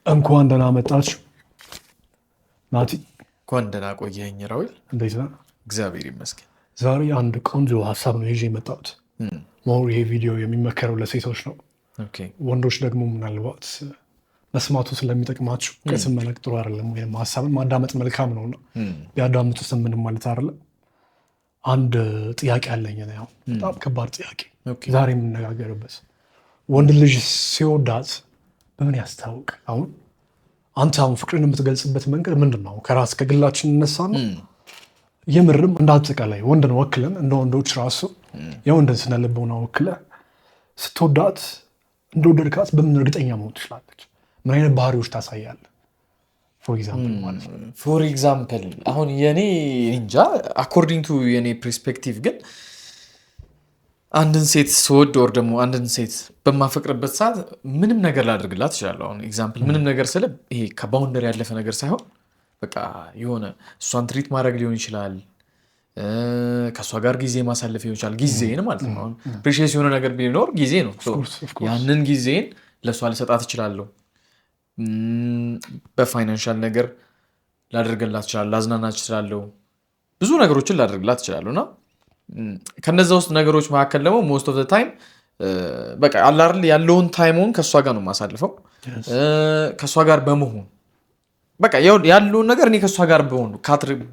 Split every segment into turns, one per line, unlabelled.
እንኳን ደህና መጣችሁ ናቲ።
እንኳን ደህና ቆየኸኝ ራውል።
እንዴት ነህ?
እግዚአብሔር ይመስገን።
ዛሬ አንድ ቆንጆ ሀሳብ ነው ይዤ የመጣሁት። ሞር ይሄ ቪዲዮ የሚመከረው ለሴቶች ነው። ወንዶች ደግሞ ምናልባት መስማቱ ስለሚጠቅማችሁ ከስም መለቅ ጥሩ አይደለም፣ ወይም ሀሳብን ማዳመጥ መልካም ነውና ቢያዳምጡት ምንም ማለት አይደለም። አንድ ጥያቄ አለኝ ነው፣ በጣም ከባድ ጥያቄ ዛሬ የምንነጋገርበት። ወንድ ልጅ ሲወዳት በምን ያስታውቅ? አንተ ፍቅርን የምትገልጽበት መንገድ ምንድን ነው? ከራስ ከግላችን እነሳ ነው? የምርም እንዳጠቃላይ ወንድን ወክለን እንደ ወንዶች ራሱ የወንድን ስነ ልቦና ወክለ ስትወዳት እንደወደድካት በምን እርግጠኛ መሆን ትችላለች? ምን አይነት ባህሪዎች ታሳያለ?
ፎር ኤግዛምፕል አሁን የኔ እንጃ አኮርዲንግ ቱ የኔ ፐርስፔክቲቭ ግን አንድን ሴት ስወድ ወር ደግሞ አንድን ሴት በማፈቅርበት ሰዓት ምንም ነገር ላደርግላት እችላለሁ። አሁን ኤግዛምፕል ምንም ነገር ስለ ይሄ ከባውንደር ያለፈ ነገር ሳይሆን በቃ የሆነ እሷን ትሪት ማድረግ ሊሆን ይችላል፣ ከእሷ ጋር ጊዜ ማሳለፍ ሊሆን ይችላል። ጊዜን ማለት ነው። አሁን ፕሪሺየስ የሆነ ነገር ቢኖር ጊዜ ነው። ያንን ጊዜን ለእሷ ልሰጣት እችላለሁ። በፋይናንሻል ነገር ላደርግላት እችላለሁ፣ ላዝናናት እችላለሁ፣ ብዙ ነገሮችን ላደርግላት እችላለሁ። እና ከነዛ ውስጥ ነገሮች መካከል ደግሞ ሞስት ኦፍ ዘ ታይም በቃ አላርል ያለውን ታይሙን ከእሷ ጋር ነው የማሳልፈው። ከእሷ ጋር በመሆን በቃ ያለውን ነገር እኔ ከእሷ ጋር በሆኑ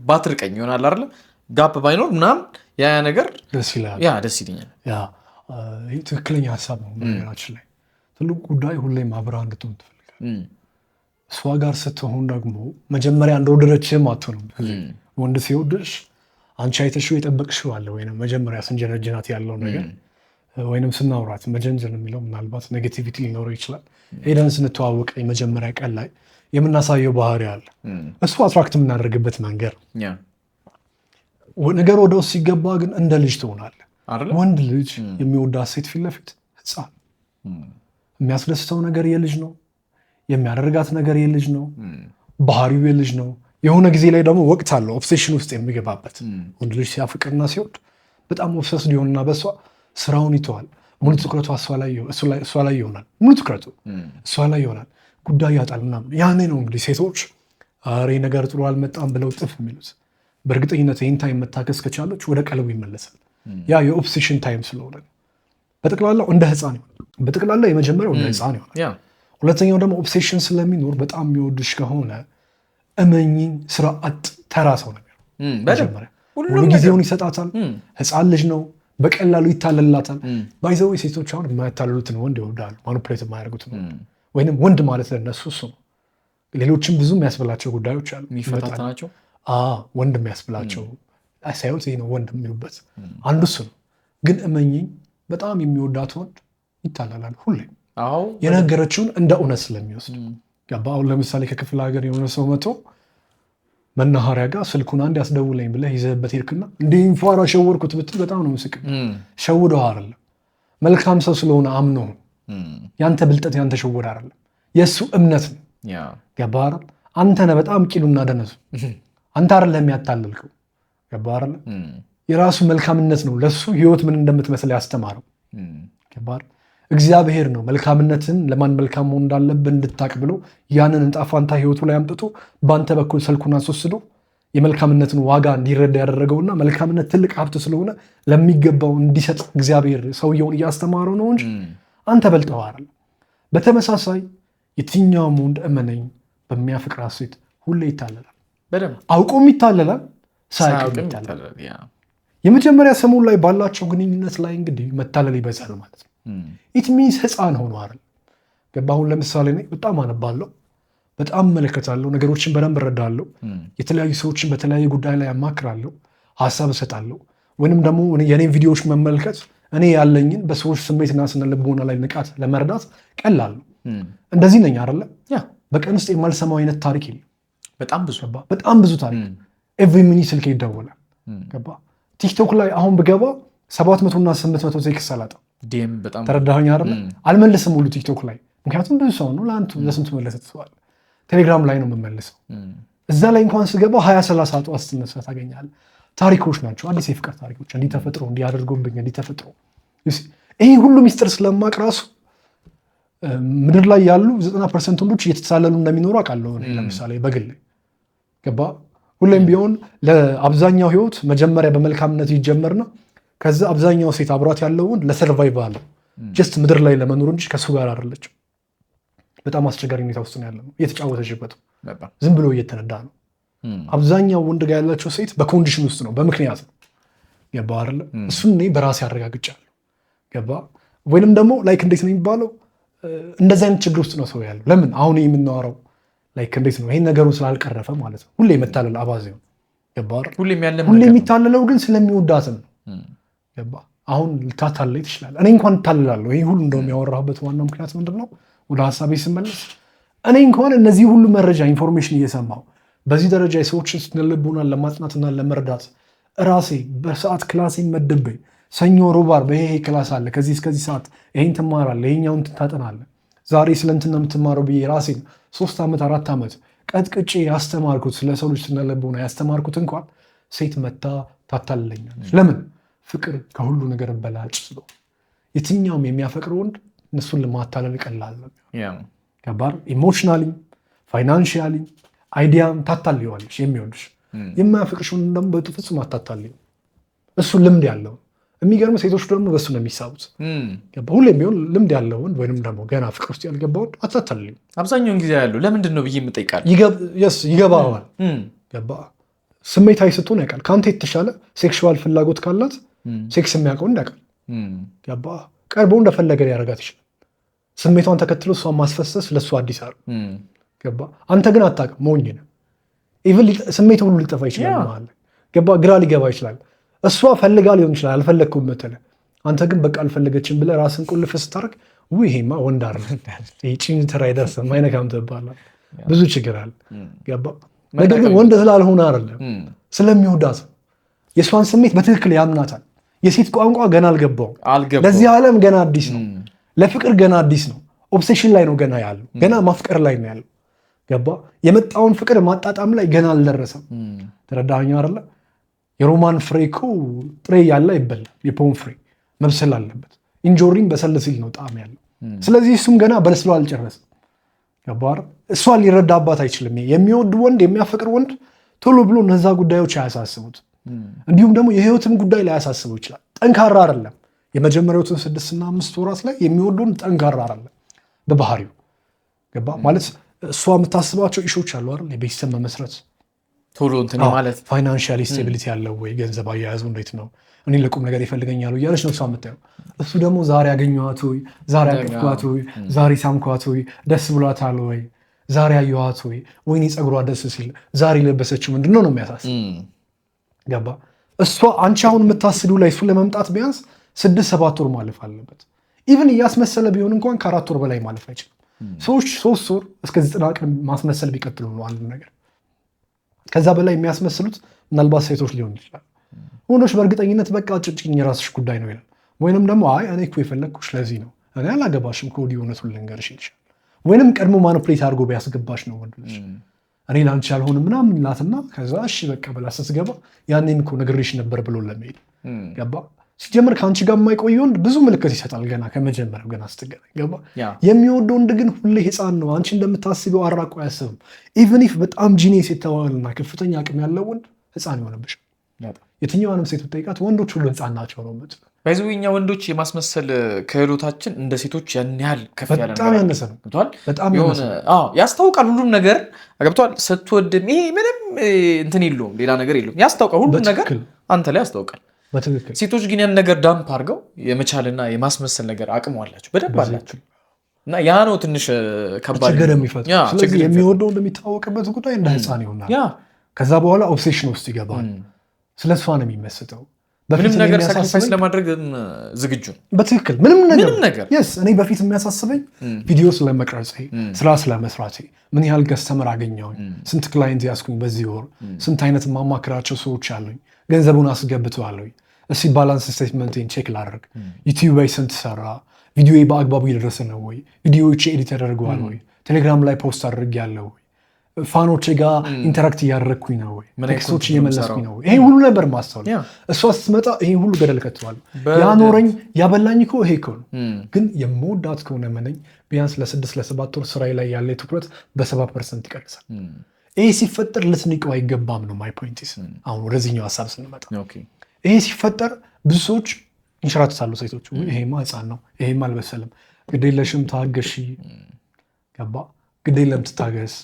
ባትርቀኝ ይሆናል አይደለ፣ ጋፕ ባይኖር ምናምን ያ ነገር ደስ ይለኛል።
ይህ ትክክለኛ ሀሳብ ነው። ነገራችን ላይ ትልቁ ጉዳይ ሁሌም አብረህ እንድትሆን ትፈልጋለህ። እሷ ጋር ስትሆን ደግሞ መጀመሪያ እንደወደደችህም አትሆንም። ወንድ ሲወድሽ አንቺ አይተሽው የጠበቅሽው አለ ወይም መጀመሪያ ስንጀነጅናት ያለው ነገር ወይም ስናውራት መጀንጀን የሚለው ምናልባት ኔጌቲቪቲ ሊኖረው ይችላል። ሄደን ስንተዋወቅ የመጀመሪያ ቀን ላይ የምናሳየው ባህሪ አለ። እሱ አትራክት የምናደርግበት መንገድ ነገር ወደ ውስጥ ሲገባ ግን እንደ ልጅ ትሆናለህ። ወንድ ልጅ የሚወዳት ሴት ፊት ለፊት ሕፃን የሚያስደስተው ነገር የልጅ ነው፣ የሚያደርጋት ነገር የልጅ ነው፣ ባህሪው የልጅ ነው። የሆነ ጊዜ ላይ ደግሞ ወቅት አለው ኦብሴሽን ውስጥ የሚገባበት። ወንድ ልጅ ሲያፍቅርና ሲወድ በጣም ኦብሰስ ሊሆንና በእሷ ስራውን ይተዋል። ሙሉ ትኩረቱ እሷ ላይ ይሆናል። ሙሉ ትኩረቱ እሷ ላይ ይሆናል። ጉዳይ ያጣል ምናምን። ያኔ ነው እንግዲህ ሴቶች ኧረ ነገር ጥሩ አልመጣም ብለው ጥፍ የሚሉት። በእርግጠኝነት ይህን ታይም መታከስ ከቻለች ወደ ቀለቡ ይመለሳል። ያ የኦብሴሽን ታይም ስለሆነ በጠቅላላው እንደ ህፃን ይሆናል። በጠቅላላ የመጀመሪያው እንደ ህፃን ይሆናል። ሁለተኛው ደግሞ ኦብሴሽን ስለሚኖር በጣም የሚወድሽ ከሆነ እመኚኝ ስራ አጥ ተራ ሰው ነገር መጀመሪያ ሁሉ ጊዜውን ይሰጣታል። ህፃን ልጅ ነው፣ በቀላሉ ይታለላታል። ባይዘው ሴቶች አሁን የማያታልሉትን ወንድ ይወዳሉ፣ ማኒፑሌት የማያደርጉትን ወንድ። ወይንም ወንድ ማለት ለእነሱ እሱ ነው። ሌሎችም ብዙ የሚያስብላቸው ጉዳዮች አሉ።
የሚፈታተናቸው
ወንድ የሚያስብላቸው ሳይሆን ይሄ ነው ወንድ የሚሉበት አንዱ እሱ ነው። ግን እመኚኝ በጣም የሚወዳት ወንድ ይታለላል። ሁሌ የነገረችውን እንደ እውነት ስለሚወስድ ገባ። አሁን ለምሳሌ ከክፍለ ሀገር የሆነ ሰው መቶ መናኸሪያ ጋር ስልኩን አንድ ያስደውለኝ ብለህ ይዘህበት ሄድክና እንደ ኢንፏራ ሸወርኩት ብትል በጣም ነው ምስቅ። ሸውደው አይደለም፣ መልካም ሰው ስለሆነ አምኖ ያንተ ብልጠት ያንተ ሸወድ አይደለም፣ የእሱ እምነት ነው። ገባ አይደል? አንተ ነህ በጣም ቂሉና ደነሱ። አንተ አይደለም ያታለልከው። ገባ አይደል? የራሱ መልካምነት ነው ለሱ ህይወት ምን እንደምትመስል ያስተማረው። ገባ አይደል? እግዚአብሔር ነው መልካምነትን ለማን መልካም መሆን እንዳለብህ እንድታቅ ብሎ ያንን ዕጣ ፈንታ ህይወቱ ላይ አምጥቶ በአንተ በኩል ሰልኩን አስወስዶ የመልካምነትን ዋጋ እንዲረዳ ያደረገውና መልካምነት ትልቅ ሀብት ስለሆነ ለሚገባው እንዲሰጥ እግዚአብሔር ሰውየውን እያስተማረው ነው እንጂ አንተ በልጠው አይደለም። በተመሳሳይ የትኛውም ወንድ እመነኝ በሚያፈቅራት ሴት ሁሌ ይታለላል። አውቆም ይታለላል፣ ሳያውቅም ይታለላል። የመጀመሪያ ሰሞን ላይ ባላቸው ግንኙነት ላይ እንግዲህ መታለል ይበዛል ማለት ነው። ኢት ሚንስ ህፃን ሆኖ አይደል? ገባ። አሁን ለምሳሌ እኔ በጣም አነባለሁ፣ በጣም እመለከታለሁ፣ ነገሮችን በደንብ እረዳለሁ፣ የተለያዩ ሰዎችን በተለያየ ጉዳይ ላይ ያማክራለሁ፣ ሀሳብ እሰጣለሁ። ወይንም ደግሞ የኔን ቪዲዮዎች መመልከት እኔ ያለኝን በሰዎች ስሜትና ስነ ልቦና ላይ ንቃት ለመረዳት ቀላል ነው። እንደዚህ ነኝ አይደለ? በቀን ውስጥ የማልሰማው አይነት ታሪክ የለም። በጣም ብዙ ታሪክ ኤቭሪ ሚኒት ስልኬ ይደወላል። ገባ። ቲክቶክ ላይ አሁን ብገባ 700 እና 800 ቴክስት አላጣም። ተረዳኸኝ አይደል? አልመልስም ሁሉ ቲክቶክ ላይ፣ ምክንያቱም ብዙ ሰው ነው ለስንቱ መለሰ ትሰዋል። ቴሌግራም ላይ ነው የምመልሰው። እዛ ላይ እንኳን ስገባ 20-30 ጠዋት ስትነሳ ታገኛለህ። ታሪኮች ናቸው፣ አዲስ የፍቅር ታሪኮች። እንዲተፈጥሮ እንዲያደርጉብኝ እንዲተፈጥሮ ይሄ ሁሉ ሚስጥር ስለማቅ ራሱ ምድር ላይ ያሉ 90% ወንዶች እየተሳለሉ እንደሚኖሩ አውቃለሁ። ለምሳሌ በግል ገባ ሁሌም ቢሆን ለአብዛኛው ህይወት መጀመሪያ በመልካምነት ይጀመርና ከዛ አብዛኛው ሴት አብሯት ያለው ወንድ ለሰርቫይቫል ጀስት ምድር ላይ ለመኖር እንጂ ከሱ ጋር አይደለችም። በጣም አስቸጋሪ ሁኔታ ውስጥ ነው ያለው። እየተጫወተችበት ዝም ብሎ እየተነዳ ነው። አብዛኛው ወንድ ጋር ያላቸው ሴት በኮንዲሽን ውስጥ ነው፣ በምክንያት ነው። ገባ አይደለ? እሱን እኔ በራሴ አረጋግጫለሁ። ገባ ወይንም ደግሞ ላይክ እንዴት ነው የሚባለው? እንደዚህ አይነት ችግር ውስጥ ነው ሰው ያለው። ለምን አሁን የምናወራው ላይክ እንዴት ነው ይሄን ነገሩን ስላልቀረፈ ማለት ነው። ሁሌ የመታለል አባዜው ገባ አይደል? ሁሌ የሚታለለው ግን ስለሚወዳት ነው። ገባ አሁን ልታታለይ ትችላለህ። እኔ እንኳን እታልላለሁ። ይሄ ሁሉ እንደውም ያወራሁበት ዋናው ምክንያት ምንድን ነው? ወደ ሀሳቤ ስመለስ እኔ እንኳን እነዚህ ሁሉ መረጃ ኢንፎርሜሽን እየሰማሁ በዚህ ደረጃ የሰዎችን ስነልቦናን ለማጥናትና ለመረዳት ራሴ በሰዓት ክላሴን መድቤ ሰኞ ሮብ ዓርብ ይሄ ክላስ አለ ከዚህ እስከዚህ ሰዓት ይሄን ትማራለህ ይሄኛውን ታጠናለህ ዛሬ ስለእንትን ነው የምትማረው ብዬ ራሴን 3 ዓመት 4 ዓመት ቀጥቅጬ ያስተማርኩት ስለ ሰው ልጅ ስነልቦና ያስተማርኩት እንኳን ሴት መታ ታታልለኛለች። ለምን? ፍቅር ከሁሉ ነገር በላጭ ስለሆነ የትኛውም የሚያፈቅር ወንድ እነሱን ለማታለል ቀላል ነው። ከባድ ኢሞሽናሊ ፋይናንሺያሊ አይዲያም ታታልየዋለች የሚወድሽ። የማያፈቅርሽ ወንድ ደግሞ በፍጹም አታታልዩ። እሱ ልምድ ያለው የሚገርም ሴቶች ደግሞ በሱ ነው የሚሳቡት። ሁሌም ቢሆን ልምድ ያለው ወንድ ወይንም ደግሞ ገና ፍቅር ውስጥ ያልገባ ወንድ አታታልዩ።
አብዛኛውን ጊዜ ያለው ለምንድን ነው ብዬ የምጠይቃለሁ።
ይገባዋል። ገባ ስሜታዊ ስትሆን ያውቃል። ከአንተ የተሻለ ሴክሹዋል ፍላጎት ካላት ሴክስ የሚያውቀው እንዳውቃል። ገባ ቀርቦ እንደፈለገ ሊያደርጋት ይችላል። ስሜቷን ተከትሎ እሷን ማስፈሰስ ለእሱ አዲስ አለ። ገባ አንተ ግን አታውቅም። ሞኝ ነህ። ኢቭን ስሜት ሁሉ ሊጠፋ ይችላል መሀል። ገባ ግራ ሊገባ ይችላል። እሷ ፈልጋ ሊሆን ይችላል አልፈለግኩም ምትልህ፣ አንተ ግን በቃ አልፈለገችም ብለህ ራስን ቁልፍ ስታደርግ ይሄማ ወንድ አይደለም ጭንት አይደርስም አይነካም ትባላለህ። ብዙ ችግር አለ። ገባ ነገር ግን ወንድ ስላልሆነ አይደለም ስለሚወዳት የእሷን ስሜት በትክክል ያምናታል። የሴት ቋንቋ ገና አልገባውም። ለዚህ ዓለም ገና አዲስ ነው። ለፍቅር ገና አዲስ ነው። ኦብሴሽን ላይ ነው ገና ያለው። ገና ማፍቀር ላይ ነው ያለው። ገባ የመጣውን ፍቅር ማጣጣም ላይ ገና አልደረሰም። ተረዳኸኝ አይደለ? የሮማን ፍሬ እኮ ጥሬ ያለ አይበላም። የፖም ፍሬ መብሰል አለበት። እንጆሪም በሰል ሲል ነው ጣዕም ያለው። ስለዚህ እሱም ገና በስሎ አልጨረሰም። ገባ እሷን ሊረዳባት አይችልም። የሚወድ ወንድ የሚያፈቅር ወንድ ቶሎ ብሎ እነዛ ጉዳዮች አያሳስቡት። እንዲሁም ደግሞ የህይወትም ጉዳይ ላይ ያሳስበው ይችላል። ጠንካራ አይደለም። የመጀመሪያዎችን 6 እና 5 ወራት ላይ የሚወደውን ጠንካራ አይደለም በባህሪው። ገባ ማለት እሷ የምታስባቸው ኢሾች አሉ አይደል? የቤተሰብ መመስረት
ቶሎ እንትን ማለት
ፋይናንሻሊ ስቴቢሊቲ ያለው ወይ ገንዘብ አያያዙ እንዴት ነው፣ እኔ ለቁም ነገር ይፈልገኛሉ እያለች ነው እሷ የምታየው። እሱ ደግሞ ዛሬ ያገኘኋት ወይ፣ ዛሬ አቀፍኳት ወይ፣ ዛሬ ሳምኳት ወይ፣ ደስ ብሏታል ወይ፣ ዛሬ አየኋት ወይ፣ ወይኔ ፀጉሯ ደስ ሲል፣ ዛሬ ለበሰችው ምንድነው ነው የሚያሳስብ። ገባ እሷ አንቺ አሁን የምታስቢው ላይ እሱ ለመምጣት ቢያንስ 6-7 ወር ማለፍ አለበት። ኢቭን እያስመሰለ ቢሆን እንኳን ከ4 ወር በላይ ማለፍ አይችልም። ሰዎች 3 ወር እስከ 90 ቀን ማስመሰል ቢቀጥሉ ነው አንዱ ነገር። ከዛ በላይ የሚያስመስሉት ምናልባት ሴቶች ሊሆን ይችላል። ወንዶች በእርግጠኝነት በቃ ጭጭኝ የራስሽ ጉዳይ ነው ይላል። ወይንም ደግሞ አይ እኔ እኮ የፈለግኩሽ ለዚህ ነው እኔ አላገባሽም ከወዲሁ እውነቱን ልንገርሽ ይልሻል። ወይንም ቀድሞ ማኒፕሌት አድርጎ ቢያስገባሽ ነው ወንድ ልጅ እኔ ላንቺ ያልሆን ምናምን ላትና ከዛ እሺ በቃ ብላ ስትገባ ያኔን እኮ ነግሬሽ ነበር ብሎ ለመሄድ ገባ። ሲጀምር ከአንቺ ጋር የማይቆይ ወንድ ብዙ ምልክት ይሰጣል ገና ከመጀመሪያው ገና ስትገናኝ። ገባ የሚወደው ወንድ ግን ሁሌ ህፃን ነው። አንቺ እንደምታስቢው አራቆ አያስብም። ኢቭን ኢፍ በጣም ጂኒየስ የተባለና ከፍተኛ አቅም ያለው ወንድ ህፃን ይሆንብሻል። የትኛዋንም ሴት ብትጠይቃት ወንዶች ሁሉ ህፃን ናቸው ነው የምትለው። ባይዘው እኛ ወንዶች የማስመሰል ክህሎታችን እንደ ሴቶች ያን ያህል ከፍ ያለ ነው። በጣም ያነሰ ነው። በጣም ያነሰ ነው። ያስታውቃል ሁሉም ነገር ገብቷል። ስትወድም ይሄ ምንም እንትን የለውም ሌላ ነገር የለውም። ያስታውቃል ሁሉም ነገር አንተ ላይ ያስታውቃል። ሴቶች ግን ያን ነገር ዳምፕ አድርገው የመቻልና የማስመሰል ነገር አቅሙ አላቸው፣ በደንብ አላቸው። እና ያ ነው ትንሽ ከባድ ችግር የሚፈጥር። ስለዚህ የሚወደው እንደሚታወቅበት ጉዳይ እንደ ህፃን ይሆናል። ከዛ በኋላ ኦብሴሽን ውስጥ ይገባል። ስለ እሷ ነው የሚመስጠው። ምንም ነገር ሳክሪፋይስ ለማድረግ ዝግጁ ነው። በትክክል ምንም ነገር እኔ በፊት የሚያሳስበኝ ቪዲዮ ስለመቅረጽ፣ ስራ ስለመስራት፣ ምን ያህል ከስተመር አገኘሁኝ፣ ስንት ክላይንት ያስኩኝ በዚህ ወር፣ ስንት አይነት ማማክራቸው ሰዎች አሉኝ፣ ገንዘቡን አስገብተዋለሁ፣ እስኪ ባላንስ ስቴትመንቴን ቼክ ላደርግ፣ ዩቲዩብ ላይ ስንት ሰራ፣ ቪዲዮ በአግባቡ እየደረሰ ነው ወይ፣ ቪዲዮዎች ኤዲት ተደርገዋል ወይ፣ ቴሌግራም ላይ ፖስት አድርጌያለሁ ወይ፣ ፋኖች ጋር ኢንተራክት እያደረግኩኝ ነው ወይ ቴክስቶች እየመለስኩኝ ነው ወይ ይሄ ሁሉ ነበር ማስተዋል። እሷ ስትመጣ ይሄ ሁሉ ገደል ከተዋል። ያኖረኝ ያበላኝ እኮ ይሄ እኮ ነው። ግን የምወዳት ከሆነ መነኝ ቢያንስ ለ6 ለ7 ወር ስራዬ ላይ ያለ ትኩረት በ70% ይቀንሳል። ይሄ ሲፈጠር ልትንቀው አይገባም ነው ማይ ፖይንት። አሁን ወደዚህኛው ሀሳብ ስንመጣ ይሄ ሲፈጠር ብዙ ሰዎች ይንሸራተታሉ። ሴቶች ይሄማ ህፃን ነው፣ ይሄማ አልበሰለም፣ ግዴለሽም ታገሺ፣ ገባ ግዴለም ትታገስ፣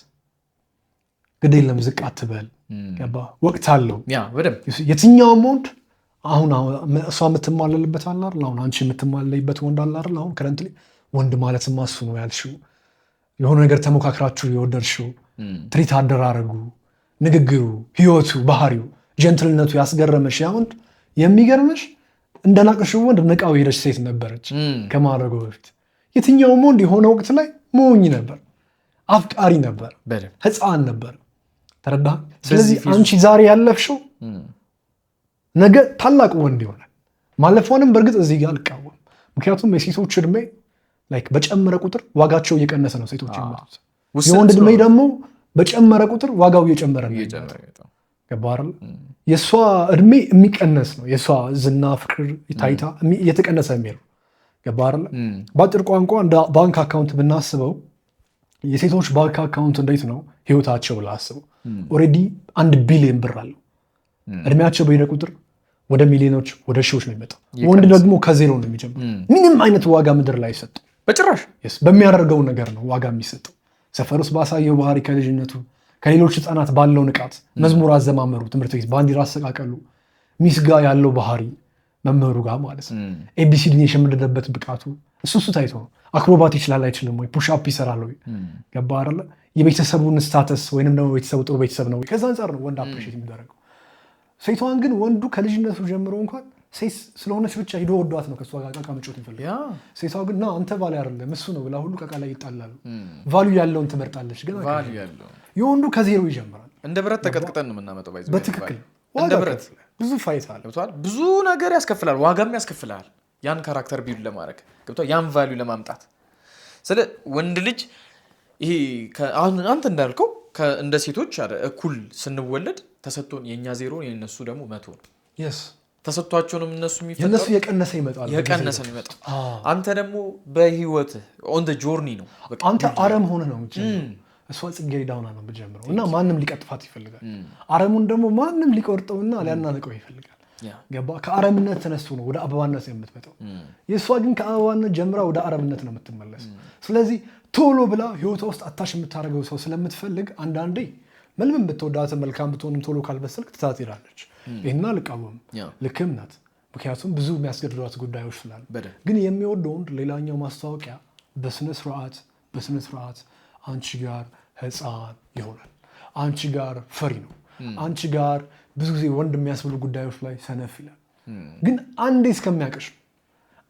ግዴለም ዝቅ አትበል፣ ገባ ወቅት አለው። የትኛውም ወንድ አሁን እሷ የምትማለልበት አለ አይደል? አሁን አንቺ የምትማለይበት ወንድ አለ አይደል? አሁን ከረንት ወንድ ማለትማ እሱ ነው ያልሽው። የሆነ ነገር ተሞካክራችሁ የወደድሽው ትሪት አደራረጉ፣ ንግግሩ፣ ህይወቱ፣ ባህሪው፣ ጀንትልነቱ ያስገረመሽ ያ ወንድ የሚገርመሽ እንደናቅሽው ወንድ ንቃው ሄደች ሴት ነበረች ከማድረጉ በፊት። የትኛውም ወንድ የሆነ ወቅት ላይ ሞኝ ነበር፣ አፍቃሪ ነበር፣ ህፃን ነበር። ተረዳህ? ስለዚህ አንቺ ዛሬ ያለፍሽው ነገ ታላቅ ወንድ ይሆናል። ማለፏንም በእርግጥ እዚህ ጋር አልቃወም። ምክንያቱም የሴቶች እድሜ በጨመረ ቁጥር ዋጋቸው እየቀነሰ ነው ሴቶች የሚመጡት። የወንድ እድሜ ደግሞ በጨመረ ቁጥር ዋጋው እየጨመረ ነው። ገባህ? የእሷ እድሜ የሚቀነስ ነው። የእሷ ዝና፣ ፍቅር፣ ታይታ እየተቀነሰ የሚሄድ ነው። ገባህ? በአጭር ቋንቋ እንደ ባንክ አካውንት ብናስበው የሴቶች ባንክ አካውንት እንዴት ነው ህይወታቸው ብለህ አስበው። ኦልሬዲ 1 ቢሊዮን ብር አለው። እድሜያቸው በሄደ ቁጥር ወደ ሚሊዮኖች ወደ ሺዎች ነው የሚመጣው። ወንድ ደግሞ ከዜሮ ነው የሚጀምረው። ምንም አይነት ዋጋ ምድር ላይ አይሰጠው በጭራሽ። በሚያደርገው ነገር ነው ዋጋ የሚሰጠው። ሰፈር ውስጥ ባሳየው ባህሪ ከልጅነቱ ከሌሎች ህፃናት ባለው ንቃት፣ መዝሙር አዘማመሩ፣ ትምህርት ቤት ባንዲራ አሰቃቀሉ፣ ሚስ ጋር ያለው ባህሪ መምህሩ ጋር ማለት ነው። ኤቢሲዲን የሸመደደበት ብቃቱ እሱ ታይቶ ነው። አክሮባት ይችላል አይችልም ወይ? ፑሽአፕ ይሰራል ወይ? ገባህ አይደለ? የቤተሰቡን ስታተስ ወይንም ደግሞ ቤተሰቡ ጥሩ ቤተሰብ ነው ወይ? ከዛ አንጻር ነው ወንድ አፕሪሼት የሚደረገው። ሴቷን ግን ወንዱ ከልጅነቱ ጀምሮ እንኳን ሴት ስለሆነች ብቻ ሂዶ ወዷት ነው ከእሷ ጋር ቃቃ መጫወት ይፈልጋል። ሴቷ ግን ና አንተ ባል አይደለም እሱ ነው ብላ ሁሉ ቃቃ ላይ ይጣላሉ። ቫልዩ ያለውን ትመርጣለች። ግን የወንዱ ከዜሮ ይጀምራል።
እንደ ብረት ተቀጥቅጠን ነው የምናመጣው።
በትክክል እንደ ብረት ብዙ ፋይት አለ፣
ብዙ ነገር ያስከፍላል፣ ዋጋም ያስከፍላል። ያን ካራክተር ቢውል ለማድረግ ገብቷል፣ ያን ቫልዩ ለማምጣት። ስለ ወንድ ልጅ ይሄ አንተ እንዳልከው እንደ ሴቶች እኩል ስንወለድ ተሰጥቶን የኛ ዜሮ የነሱ ደግሞ 100 ነው። ተሰጥቷቸውንም እነሱ
የነሱ የቀነሰ ይመጣል።
አንተ ደግሞ በህይወት ኦን ዘ ጆርኒ ነው።
አንተ አረም ሆነ ነው እንጂ እሷ ጽጌረዳ ሆና ነው የምትጀምረው እና ማንም ሊቀጥፋት ይፈልጋል። አረሙን ደግሞ ማንም ሊቆርጠውና ሊያናንቀው ይፈልጋል። ገባ? ከአረምነት ተነስቶ ነው ወደ አበባነት የምትመጣው። የእሷ ግን ከአበባነት ጀምራ ወደ አረምነት ነው የምትመለስ። ስለዚህ ቶሎ ብላ ህይወቷ ውስጥ አታሽ የምታደርገው ሰው ስለምትፈልግ አንዳንዴ ምንም ብትወዳት መልካም ብትሆንም ቶሎ ካልበሰልክ ትታት ሄዳለች። ይህና ልቃወም፣ ልክም ናት። ምክንያቱም ብዙ የሚያስገድዷት ጉዳዮች ስላሉ። ግን የሚወደው ወንድ ሌላኛው ማስታወቂያ በስነስርዓት አንቺ ጋር ህፃን ይሆናል፣ አንቺ ጋር ፈሪ ነው፣ አንቺ ጋር ብዙ ጊዜ ወንድ የሚያስብሉ ጉዳዮች ላይ ሰነፍ ይላል። ግን አንዴ እስከሚያውቅሽ ነው።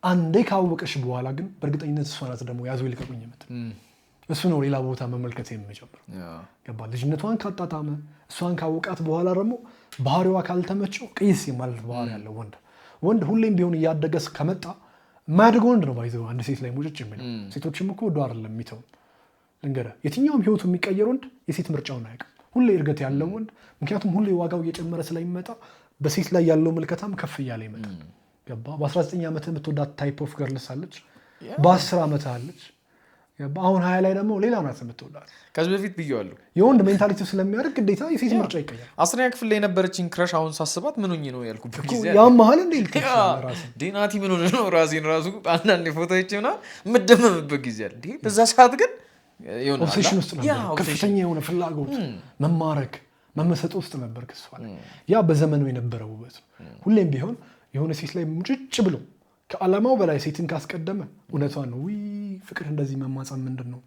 አንዴ ካወቀሽ በኋላ ግን በእርግጠኝነት እሷ ናት ደግሞ ያዙ ይልቀቁኝ የምትል። እሱ ነው ሌላ ቦታ መመልከት የሚጀምረው። ገባ? ልጅነቷን ካጣጣመ እሷን ካወቃት በኋላ ደግሞ ባህሪዋ ካልተመቸው ቅይስ የማለት ባህሪ ያለው ወንድ ሁሌም ቢሆን እያደገስ ከመጣ የማያደግ ወንድ ነው ባይዘው አንድ ሴት ላይ ሙጭጭ የሚለው። ሴቶችም እኮ ወዶ አይደለም የሚተው። ልንገርህ፣ የትኛውም ህይወቱ የሚቀየር ወንድ የሴት ምርጫውን አያውቅም። ሁሌ እድገት ያለው ወንድ፣ ምክንያቱም ሁሌ ዋጋው እየጨመረ ስለሚመጣ በሴት ላይ ያለው ምልከታም ከፍ እያለ ይመጣል። ገባ? በ19 ዓመት የምትወዳት ታይፕ ኦፍ ገርልስ አለች፣ በ10 ዓመት አለች። አሁን 20 ላይ ደግሞ ሌላ ናት የምትወዳት።
ከዚህ በፊት ብዬዋለሁ፣
የወንድ ሜንታሊቲ ስለሚያደርግ ግዴታ የሴት ምርጫ ይቀየራል።
10ኛ ክፍል ላይ የነበረችኝ ክረሽ አሁን ሳስባት ምን ሆኜ ነው ያልኩበት ጊዜ
ያ መሀል እንደ
ዴናቲ ምን ሆነ ነው ራሴን ራሱ አንዳንዴ ፎቶዎች ምናምን የምደመምበት ጊዜ አለ። በዛ ሰዓት ግን
ኦብሴሽን ውስጥ ነበር፣ ከፍተኛ የሆነ ፍላጎት፣ መማረክ፣ መመሰጥ ውስጥ ነበር። ክሷል ያ በዘመኑ የነበረው ውበት። ሁሌም ቢሆን የሆነ ሴት ላይ ሙጭጭ ብሎ ከዓላማው በላይ ሴትን ካስቀደመ እውነቷን ነው። ፍቅር እንደዚህ መማፀን ምንድን ነው?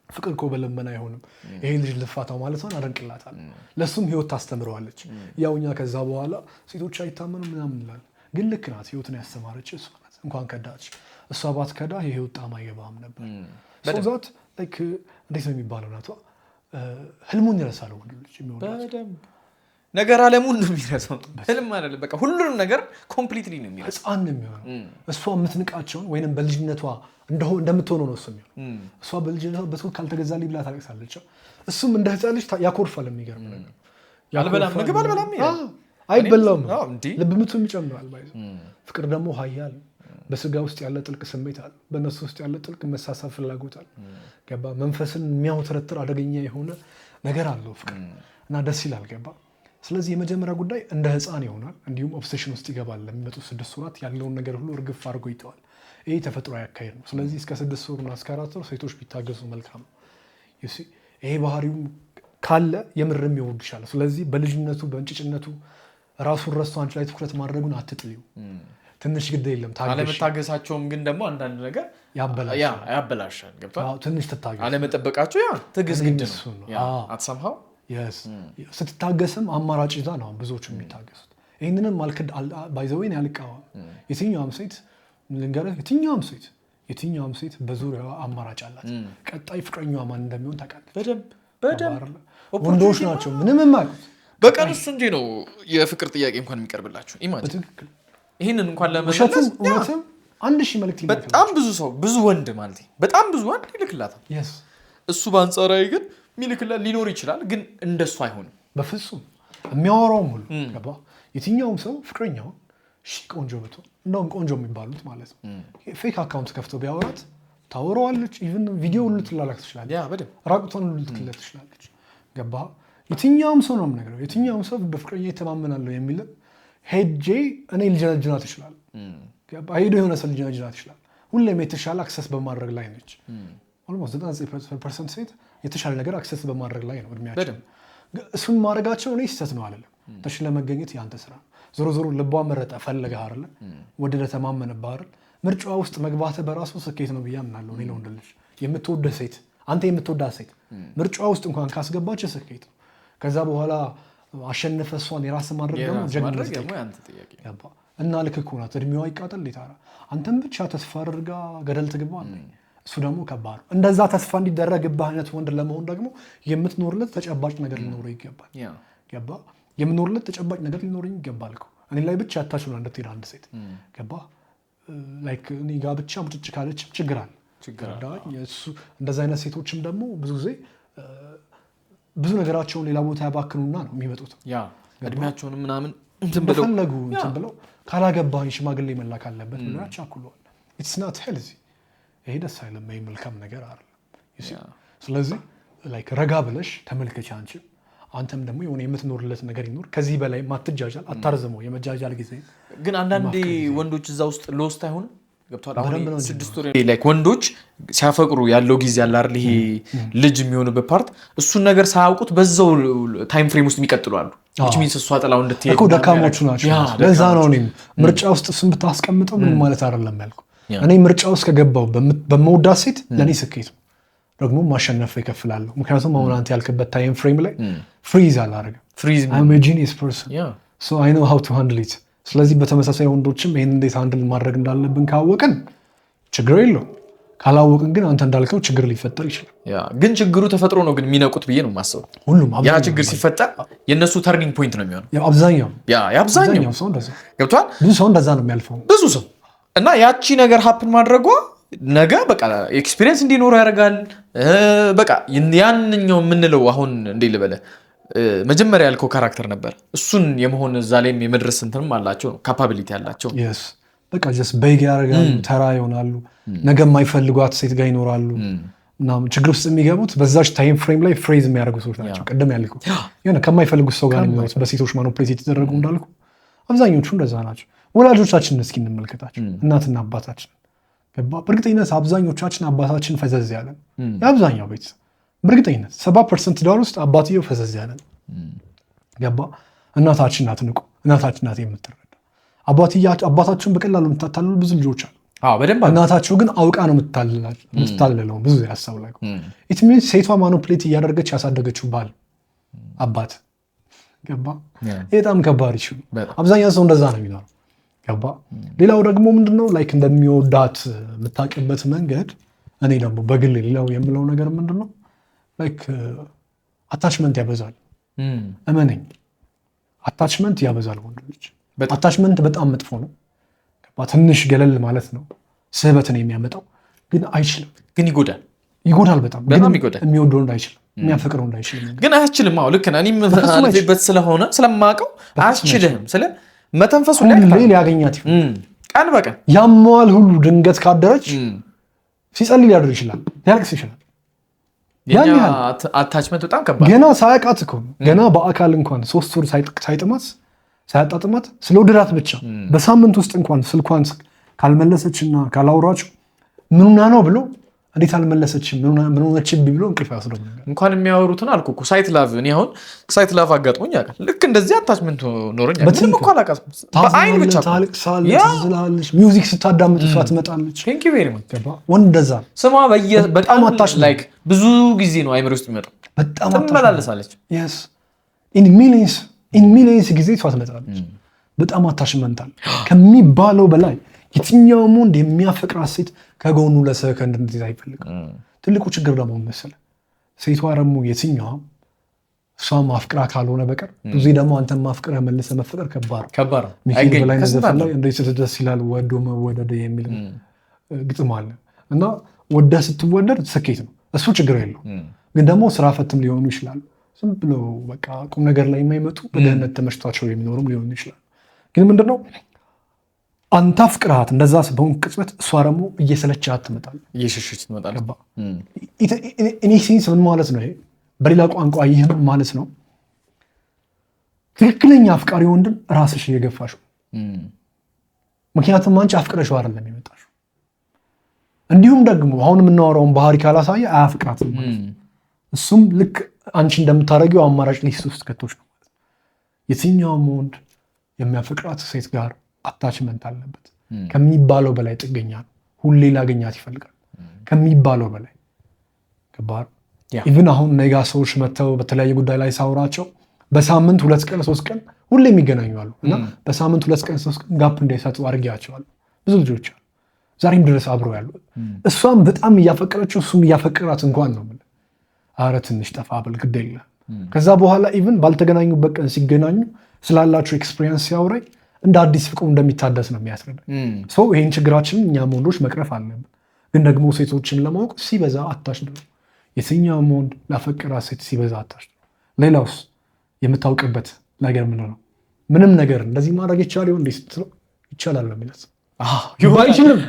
ፍቅር እኮ በለመና አይሆንም። ይሄ ልጅ ልፋታው ማለቷን አደንቅላታል። ለሱም ህይወት ታስተምረዋለች። ያው እኛ ከዛ በኋላ ሴቶች አይታመኑ ምናምን እንላለን። ግን ልክ ናት። ህይወትን ያስተማረች እሷ ናት። እንኳን ከዳች እሷ ባትከዳ የህይወት ጣዕም አይገባም ነበር። ዛት እንዴት ነው የሚባለው? ናቷ ህልሙን ይረሳል ወንድ ልጅ የሚወዳት
ነገር ዓለሙን ነው የሚረሳው። ህልም አይደለም በቃ ሁሉንም ነገር ኮምፕሊትሊ ነው የሚረሳው።
ህፃን ነው የሚሆነው። እሷ የምትንቃቸውን ወይንም በልጅነቷ እንደምትሆነው ነው እሱ የሚሆነው። እሷ በልጅነቷ በትክክል ካልተገዛልኝ ብላ ታለቅሳለች። እሱም እንደ ህፃን ልጅ ያኮርፋል። የሚገርም ነገር
አልበላም ምግብ አልበላም
አይበላም፣ ልብ ምቱም ይጨምራል። ፍቅር ደግሞ ሀያል በስጋ ውስጥ ያለ ጥልቅ ስሜት አለ። በእነሱ ውስጥ ያለ ጥልቅ መሳሳብ ፍላጎት አለ። ገባ መንፈስን የሚያውተረትር አደገኛ የሆነ ነገር አለው ፍቅር እና ደስ ይላል። ገባ ስለዚህ የመጀመሪያ ጉዳይ እንደ ህፃን ይሆናል። እንዲሁም ኦብሴሽን ውስጥ ይገባል። ለሚመጡት 6 ወራት ያለውን ነገር ሁሉ እርግፍ አድርጎ ይተዋል። ይህ ተፈጥሮ ያካሄድ ነው። ስለዚህ እስከ 6 ወርና እስከ 4 ወር ሴቶች ቢታገዙ መልካም ነው። ይሄ ባህሪው ካለ የምርም ይወድሻል። ስለዚህ በልጅነቱ በእንጭጭነቱ ራሱን ረስቶ አንቺ ላይ ትኩረት ማድረጉን አትጥልዩ። ትንሽ ግድ የለም ታገሽ።
አለመታገሳቸውም ግን ደግሞ አንዳንድ ነገር ያበላሻል። ገብቷል።
ትንሽ ትታገስ።
አለመጠበቃቸው ትዕግስት ግድ ነው። አትሰምሃው
ስትታገስም አማራጭ ይዛ ነው ብዙዎቹ የሚታገሱት። ይህንንም ባይዘወይን ያልቃዋል። የትኛውም ሴት ልንገርህ፣ የትኛውም ሴት በዙሪያዋ አማራጭ አላት። ቀጣይ ፍቅረኛዋ ማን እንደሚሆን ታውቃለች በደንብ። ወንዶች ናቸው ምንም የማያውቁት።
በቀን እሱ እንጂ ነው የፍቅር ጥያቄ እንኳን የሚቀርብላቸው።
በትክክል
ይህንን እንኳን ለመሸፈን
እውነትም 1000 መልዕክት
በጣም ብዙ ሰው ብዙ ወንድ ማለት በጣም ብዙ ወንድ ይልክላታል። እሱ በአንጻራዊ ግን ሚልክላት ሊኖር ይችላል፣ ግን እንደሱ አይሆንም
በፍጹም። የሚያወራውም ሁሉ ገባ። የትኛውም ሰው ፍቅረኛው ቆንጆ ብትሆን እንደውም ቆንጆ የሚባሉት ማለት ነው ፌክ አካውንት ከፍቶ ቢያወራት ታወራዋለች። ኢቭን ቪዲዮ ሁሉ ትላላክ ትችላለች። ራቁቷን ሁሉ ትክለት ትችላለች። ገባ። የትኛውም ሰው ነው የምነግረው። የትኛውም ሰው በፍቅረኛ ይተማመናለሁ የሚል ሄጄ እኔ ልጀነጅናት ይችላል። ሄዶ የሆነ ሰው ልጀነጅናት ይችላል። ሁሌም የተሻለ አክሰስ በማድረግ ላይ ነች። ኦልሞስት 99% ሴት የተሻለ ነገር አክሰስ በማድረግ ላይ ነው እድሜያቸው። እሱን ማድረጋቸው እኔ ስህተት ነው አለለም። ተሽለ መገኘት ያንተ ስራ። ዞሮ ዞሮ ልቧ መረጠ ፈለገ አይደለ ወደ ተማመነብህ አይደል። ምርጫዋ ውስጥ መግባት በራሱ ስኬት ነው ብዬ አምናለሁ። እኔ ለወንድ ልጅ የምትወደው ሴት አንተ የምትወዳት ሴት ምርጫዋ ውስጥ እንኳን ካስገባች ስኬት ነው። ከዛ በኋላ አሸነፈ እሷን የራስ ማድረግ ደግሞ ጀግንነት ነው። እና ልክ እኮ ናት። እድሜዋ ይቃጠል ይታራ አንተም ብቻ ተስፋ አድርጋ ገደል ትግባ። እሱ ደግሞ ከባድ ነው። እንደዛ ተስፋ እንዲደረግብህ አይነት ወንድ ለመሆን ደግሞ የምትኖርለት ተጨባጭ ነገር ሊኖረው ይገባል። ገባ የምኖርለት ተጨባጭ ነገር ሊኖረኝ ይገባል እኮ እኔ ላይ ብቻ ያታችሁና እንድትሄድ አንድ ሴት ገባ ላይክ እኔ ጋር ብቻ ሙጭጭ ካለችም ችግር አለ። እሱ እንደዛ አይነት ሴቶችም ደግሞ ብዙ ጊዜ ብዙ ነገራቸውን ሌላ ቦታ ያባክኑና ነው የሚመጡት።
እድሜያቸውን ምናምን
እንደፈለጉ እንትን ብለው ካላገባኝ ሽማግሌ መላክ አለበት ብለው ያቻኩለዋል። ኢትስ ናት ሄልዚ። ይሄ ደስ አይልም። ይሄ መልካም ነገር አይደለም። ስለዚህ ላይክ ረጋ ብለሽ ተመልከች። አንተም ደግሞ የሆነ የምትኖርለት ነገር ይኖር። ከዚህ በላይ ማትጃጃል አታርዝመው የመጃጃል ጊዜ።
ግን አንዳንዴ ወንዶች እዛ ውስጥ ሎስት አይሆንም። ገብቷል። አሁን 6 ወር ላይክ ወንዶች ሲያፈቅሩ ያለው ጊዜ ያለ አይደል ይሄ ልጅ የሚሆንበት ፓርት እሱን ነገር ሳያውቁት በዛው ታይም ፍሬም ውስጥ የሚቀጥሉ አሉ። which means እሷ ጥላው እንድትሄድ
እኮ ደካሞቹ ናቸው። ለዛ ነው እኔም ምርጫ ውስጥ እሱን ብታስቀምጠው ምን ማለት አይደለም ያልኩ። እኔ ምርጫ ውስጥ ከገባው በመውዳት ሴት ለኔ ስኬት ነው። ደግሞ ማሸነፍ ይከፍላለሁ። ምክንያቱም አሁን አንተ ያልክበት ታይም ፍሬም ላይ ፍሪዝ አላደረገም። I'm a genius person so I know how to handle it። ስለዚህ በተመሳሳይ ወንዶችም ይሄን እንዴት ሃንድል ማድረግ እንዳለብን ካወቅን ችግር የለውም። ካላወቅን ግን አንተ እንዳልከው ችግር ሊፈጠር ይችላል።
ግን ችግሩ ተፈጥሮ ነው ግን የሚነቁት ብዬ ነው የማስበው።
ሁሉም
ያ ችግር ሲፈጠር የነሱ ተርኒንግ ፖይንት ነው የሚሆነው።
አብዛኛው ሰው እንደዛ
ገብቷል።
ብዙ ሰው እንደዛ ነው የሚያልፈው
ብዙ ሰው እና ያቺ ነገር ሀፕን ማድረጓ ነገ በቃ ኤክስፒሪየንስ እንዲኖረው ያደርጋል። በቃ ያንኛው የምንለው አሁን እንዴ ልበለ መጀመሪያ ያልከው ካራክተር ነበር እሱን የመሆን እዛ ላይም የመድረስ እንትንም አላቸው ካፓቢሊቲ አላቸው።
በቃ ጀስት በይግ ያደርጋሉ፣ ተራ ይሆናሉ፣ ነገ የማይፈልጓት ሴት ጋር ይኖራሉ። ምናምን ችግር ውስጥ የሚገቡት በዛች ታይም ፍሬም ላይ ፍሬዝ የሚያደርጉ ሰዎች ናቸው። ቅድም ያልኩ የሆነ ከማይፈልጉት ሰው ጋር የሚኖሩት በሴቶች ማኒፑሌት የተደረጉ እንዳልኩ አብዛኞቹ እንደዛ ናቸው። ወላጆቻችንን እስኪ እንመልከታቸው፣ እናትና አባታችን ገባ። በእርግጠኝነት አብዛኞቻችን አባታችን ፈዘዝ ያለን የአብዛኛው ቤተሰብ በእርግጠኝነት 70% ዳር ውስጥ አባትየው ፈዘዝ ያለን ገባ። እናታችን ናት ንቁ፣ እናታችን ናት የምትረዳ። አባታቸውን በቀላሉ የምታታልሉ ብዙ ልጆች አሉ። እናታቸው ግን አውቃ ነው የምትታልለው። ብዙ ያሳብ ላይ ኢት ሚንስ ሴቷ ማኒፑሌት እያደረገች ያሳደገችው ባል አባት ገባ። በጣም ከባድ ይችሉ አብዛኛው ሰው እንደዛ ነው የሚኖረው ገባ። ሌላው ደግሞ ምንድነው ላይክ እንደሚወዳት የምታውቅበት መንገድ። እኔ ደግሞ በግል ሌላው የምለው ነገር ምንድነው ላይክ አታችመንት ያበዛል። እመነኝ አታችመንት ያበዛል ወንድ ልጅ። አታችመንት በጣም መጥፎ ነው። ትንሽ ገለል ማለት ነው ስህበትን የሚያመጣው ግን አይችልም፣
ግን ይጎዳል
በጣም የሚወደው ወንድ አይችልም፣ የሚያፈቅረው ወንድ አይችልም።
ግን አያስችልም። ልክ ነህ። እኔም አልፌበት ስለሆነ ስለማውቀው አያስችልም። ስለ መተንፈሱ
ላይ ሊያገኛት
ቀን በቀን
ያመዋል ሁሉ ድንገት ካደረች ሲጸልይ ሊያድር ይችላል፣ ሊያለቅስ ይችላል።
አታችመንት በጣም ከባድ
ገና ሳያውቃት እኮ ገና በአካል እንኳን 3 ወር ሳያጣጥማት ስለወደዳት ብቻ በሳምንት ውስጥ እንኳን ስልኳን ካልመለሰችና ካላወራችሁ ምኑና ነው ብሎ እንዴት አልመለሰችም ምን ሆነችብኝ ብሎ እንቅልፍ አይወስደውም።
እንኳን የሚያወሩትን አልኩህ እኮ ሳይት ላቭ። እኔ አሁን ሳይት ላቭ አጋጥሞኝ ያውቃል። ልክ እንደዚህ አታችመንት ኖረኝ ምንም እኮ አላውቃትም። በአይን ብቻ
ታለቅሳለች፣ ሚውዚክ ስታዳምጥ እሷ ትመጣለች።
ቴንክ ዩ ቬሪ ማች።
ወንድ እንደዛ
ስሟ በጣም ላይክ ብዙ ጊዜ ነው አይምሮ ውስጥ የሚመጣው።
በጣም
ትመላለሳለች።
yes in millions ጊዜ እሷ ትመጣለች። በጣም አታችመንታል ከሚባለው በላይ። የትኛውም ወንድ የሚያፈቅራት ሴት ከጎኑ ለሰከንድ እንድትይዝ አይፈልግም። ትልቁ ችግር ደግሞ መሰለህ ሴቷ ደግሞ የትኛውም እሷ ማፍቅራ ካልሆነ በቀር ብዙ ደግሞ አንተ ማፍቅራ መልሰህ መፈቀር ከባድ ነው። ሚካኤል በላይነህ ዘፈን ላይ እንዴት ደስ ይላል ወዶ መወደድ የሚል ግጥም አለ እና ወደህ ስትወደድ ስኬት ነው፣ እሱ ችግር የለው። ግን ደግሞ ስራ ፈትም ሊሆኑ ይችላሉ፣ ዝም ብሎ በቃ ቁም ነገር ላይ የማይመጡ በደህንነት ተመችቷቸው የሚኖሩም ሊሆኑ ይችላሉ። ግን ምንድነው አንተ አፍቅርሃት እንደዛ በሆንክ ቅጽበት እሷ ደግሞ እየሰለቻት ትመጣለች፣
እየሸሸች ትመጣለች።
እኔ ሴንስ ምን ማለት ነው? በሌላ ቋንቋ ይህም ማለት ነው ትክክለኛ አፍቃሪ ወንድን ራስሽ እየገፋሽው። ምክንያቱም አንቺ አፍቅረሽው አይደለም የመጣሽው። እንዲሁም ደግሞ አሁን የምናወራውን ባህሪ ካላሳየ አያፍቅራትም። እሱም ልክ አንቺ እንደምታደርጊው አማራጭ ሊስት ውስጥ ከቶች ነው። የትኛውም ወንድ የሚያፈቅራት ሴት ጋር አታችመንት አለበት። ከሚባለው በላይ ጥገኛ ነው። ሁሌ ላገኛት ይፈልጋል ከሚባለው በላይ ከባድ። ኢቭን አሁን ነጋ ሰዎች መተው በተለያየ ጉዳይ ላይ ሳውራቸው በሳምንት 2 ቀን 3 ቀን ሁሌ የሚገናኙ አሉ እና በሳምንት 2 ቀን 3 ቀን ጋፕ እንዳይሰጡ አድርጌያቸዋለሁ። ብዙ ልጆች አሉ ዛሬም ድረስ አብረው ያሉ። እሷም በጣም እያፈቀረችው እሱም እያፈቀራት እንኳን ነው የምልህ ኧረ ትንሽ ጠፋ ብል ግድ የለም። ከዛ በኋላ ኢቭን ባልተገናኙበት ቀን ሲገናኙ ስላላቸው ኤክስፒሪየንስ ሲያወራኝ እንደ አዲስ ፍቅሩ እንደሚታደስ ነው የሚያስረዳኝ። ሰው ይህን ችግራችንን እኛም ወንዶች መቅረፍ አለብን። ግን ደግሞ ሴቶችን ለማወቅ ሲበዛ አታች ነው። የትኛውም ወንድ ላፈቀራት ሴት ሲበዛ አታች ነው። ሌላውስ የምታውቅበት ነገር ምን ነው? ምንም ነገር እንደዚህ ማድረግ ይቻል ይሆን እንዴ ስትለው ይቻላል ነው የሚለት። አይችልም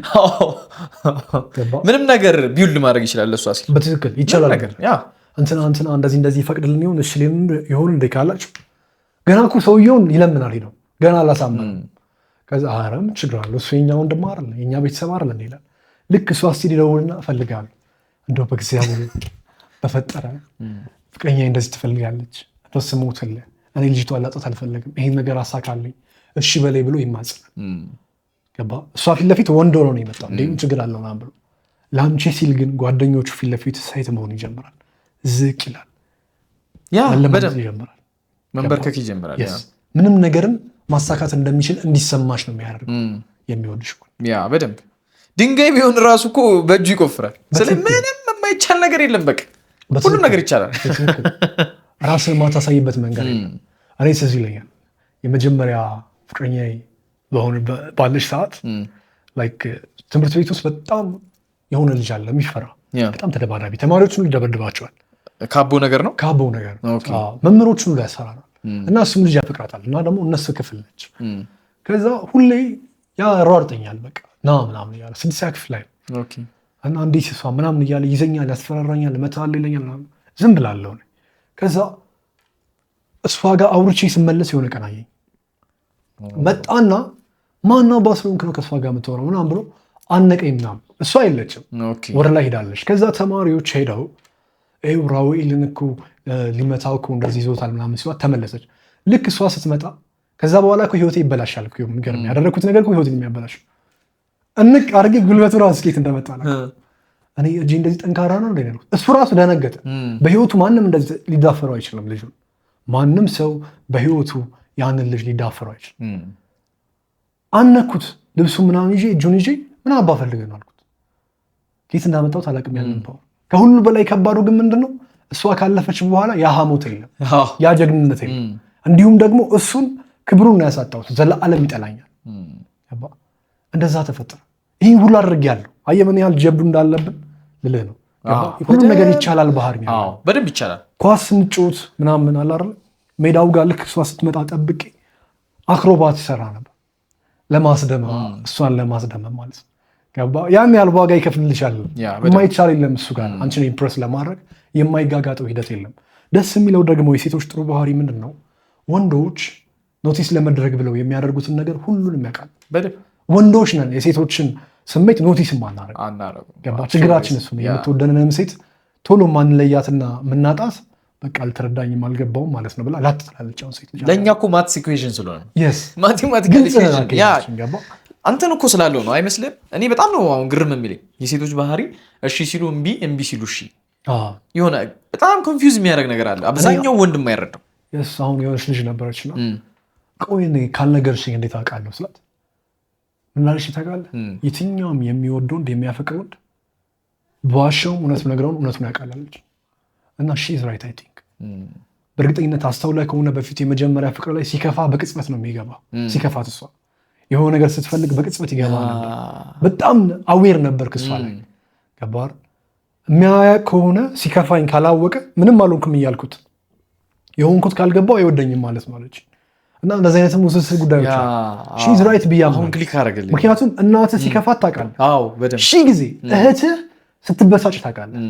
ምንም ነገር ቢውልድ ማድረግ ይችላል ለሷ ሲል
በትክክል ይቻላል ነገር እንትና እንደዚህ ይፈቅድልን ይሆን እሺ ይሆን እንዴ ካላችሁ ገና እኮ ሰውየውን ይለምናል ሄደው ገና አላሳመነም። ከዛ አረም ችግር አለ እሱ የኛ ወንድም አይደል የኛ ቤተሰብ አይደል ይላል። ልክ እሷ እስቲ ደውልና እፈልጋለሁ እንደው በእግዚአብሔር በፈጠረ ፍቅረኛ እንደዚህ ትፈልጋለች እንደው ስሞትልህ እኔ ልጅቷ ላጣት አልፈለግም ይሄን ነገር አሳካልኝ እሺ በላይ ብሎ ይማጸናል። ገባ እሷ ፊት ለፊት ወንድ ሆኖ ነው የመጣው እንዴ ችግር አለው ምናምን ብሎ ላንቺ ሲል ግን ጓደኞቹ ፊት ለፊት ሴት መሆን ይጀምራል። ዝቅ ይላል
በደምብ ይጀምራል መንበርከክ ይጀምራል።
ምንም ነገርን ማሳካት እንደሚችል እንዲሰማሽ ነው የሚያደርገው የሚወድሽ እኮ
ያ በደንብ ድንጋይ ቢሆን ራሱ እኮ በእጁ ይቆፍራል። ምንም የማይቻል ነገር የለም። በቃ ሁሉም ነገር ይቻላል።
ራስን ማታሳይበት መንገድ እኔ ስለዚህ ይለኛል የመጀመሪያ ፍቅረኛዬ ባለሽ ሰዓት ትምህርት ቤት ውስጥ በጣም የሆነ ልጅ አለ የሚፈራ በጣም ተደባዳቢ ተማሪዎቹን ሊደበድባቸዋል።
ካቦ ነገር ነው
መምህሮቹን ያሰራራል እና እሱም ልጅ ያፈቅራታል እና ደግሞ እነሱ ክፍል ነች። ከዛ ሁሌ ያሯርጠኛል በቃ ና ምናምን እያለ 6ኛ ክፍል ላይ እና እንዴት እሷ ምናምን እያለ ይዘኛል፣ ያስፈራራኛል፣ መታል ይለኛል ምናምን ዝም ብላለሁ። ከዛ እሷ ጋር አውርቼ ስመለስ የሆነ ቀን አየኝ መጣና ማነው ባስሎንክ ነው ከእሷ ጋር የምትወራው ምናምን ብሎ አነቀኝ ምናምን። እሷ የለችም ወደ ላይ ሄዳለች። ከዛ ተማሪዎች ሄደው ራውኤልን እኮ ሊመታው እኮ እንደዚህ ይዞታል ምናምን ሲሏት ተመለሰች። ልክ እሷ ስትመጣ ከዛ በኋላ እኮ ህይወቴ ይበላሻል እኮ የሚገርም ያደረኩት ነገር እኮ ህይወቴን የሚያበላሽ እንቅ አድርጌ ጉልበቱ ራሱ ስኬት እንደመጣ እኔ እጄ እንደዚህ ጠንካራ ነው እንደ ነው። እሱ ራሱ ደነገጠ። በህይወቱ ማንም እንደዚህ ሊዳፈረው አይችልም። ልጁ ማንም ሰው በህይወቱ ያንን ልጅ ሊዳፈረው አይችልም። አነኩት ልብሱ ምናምን ይዤ እጁን ይዤ ምን አባ ፈልገህ ነው አልኩት። ጌት እንዳመጣሁት አላውቅም ያንን ፓወር። ከሁሉ በላይ ከባዱ ግን ምንድነው እሷ ካለፈች በኋላ ያ ሀሞት የለም ያ ጀግንነት የለም። እንዲሁም ደግሞ እሱን ክብሩን ነው ያሳጣሁት፣ ዘለዓለም ይጠላኛል። እንደዛ ተፈጠረ። ይህ ሁሉ አድርጌያለሁ። አየህ ምን ያህል ጀብዱ እንዳለብን ልልህ ነው። ሁሉም ነገር ይቻላል። ባህር
በደንብ ይቻላል።
ኳስ ስንጮት ምናምን አለ አይደል? ሜዳው ጋር ልክ እሷ ስትመጣ ጠብቄ አክሮባት ይሰራ ነበር እሷን ለማስደመም ማለት ነው። ያን ያህል ዋጋ ይከፍልልሻል። የማይቻል የለም እሱ ጋር አንቺን ኢምፕረስ ለማድረግ የማይጋጋጠው ሂደት የለም። ደስ የሚለው ደግሞ የሴቶች ጥሩ ባህሪ ምንድን ነው? ወንዶች ኖቲስ ለመድረግ ብለው የሚያደርጉትን ነገር ሁሉንም ያውቃል። ወንዶች ነን የሴቶችን ስሜት ኖቲስ ማናረግ። ችግራችን እሱ ነው። የምትወደንንም ሴት ቶሎ ማንለያትና ምናጣት በቃ አልተረዳኝም አልገባውም ማለት ነው ብላ ላትጥላለች። ሴት
ለእኛ እኮ ማትስ ኢኩዌሽን ስለሆነ ማቴማቲካል ኢኩዌሽን አንተን እኮ ስላለው ነው አይመስልም? እኔ በጣም ነው አሁን ግርም የሚለኝ የሴቶች ባህሪ። እሺ ሲሉ እምቢ፣ እምቢ ሲሉ እሺ። የሆነ በጣም ኮንፊውዝ የሚያደርግ ነገር አለ። አብዛኛው ወንድ የማይረዳው
አሁን የሆነች ልጅ ነበረችና ቆይ ካልነገርሽኝ እንዴት አውቃለሁ ስላት ምን አለች ታውቃለህ? የትኛውም የሚወደው የሚያፈቅር ወንድ በዋሻውም እውነቱን ነግረውን እውነቱን ያውቃላለች። እና ሺ ኢዝ ራይት አይ ቲንክ በእርግጠኝነት አስተውለህ ከሆነ በፊት የመጀመሪያ ፍቅር ላይ ሲከፋ በቅጽበት ነው የሚገባ። ሲከፋት እሷ የሆነ ነገር ስትፈልግ በቅጽበት ይገባ ነበር። በጣም አዌር ነበር ክሷ ላይ ገባር። የሚያውቅ ከሆነ ሲከፋኝ ካላወቀ ምንም አልሆንኩም እያልኩት የሆንኩት ካልገባው አይወደኝም ማለት ነው አለች። እና እንደዚህ አይነትም ውስብስብ ጉዳዮች ሺ ኢዝ ራይት ብያለሁ። ምክንያቱም እናትህ ሲከፋት ታውቃለህ። ሺ ጊዜ እህትህ ስትበሳጭ ታውቃለህ።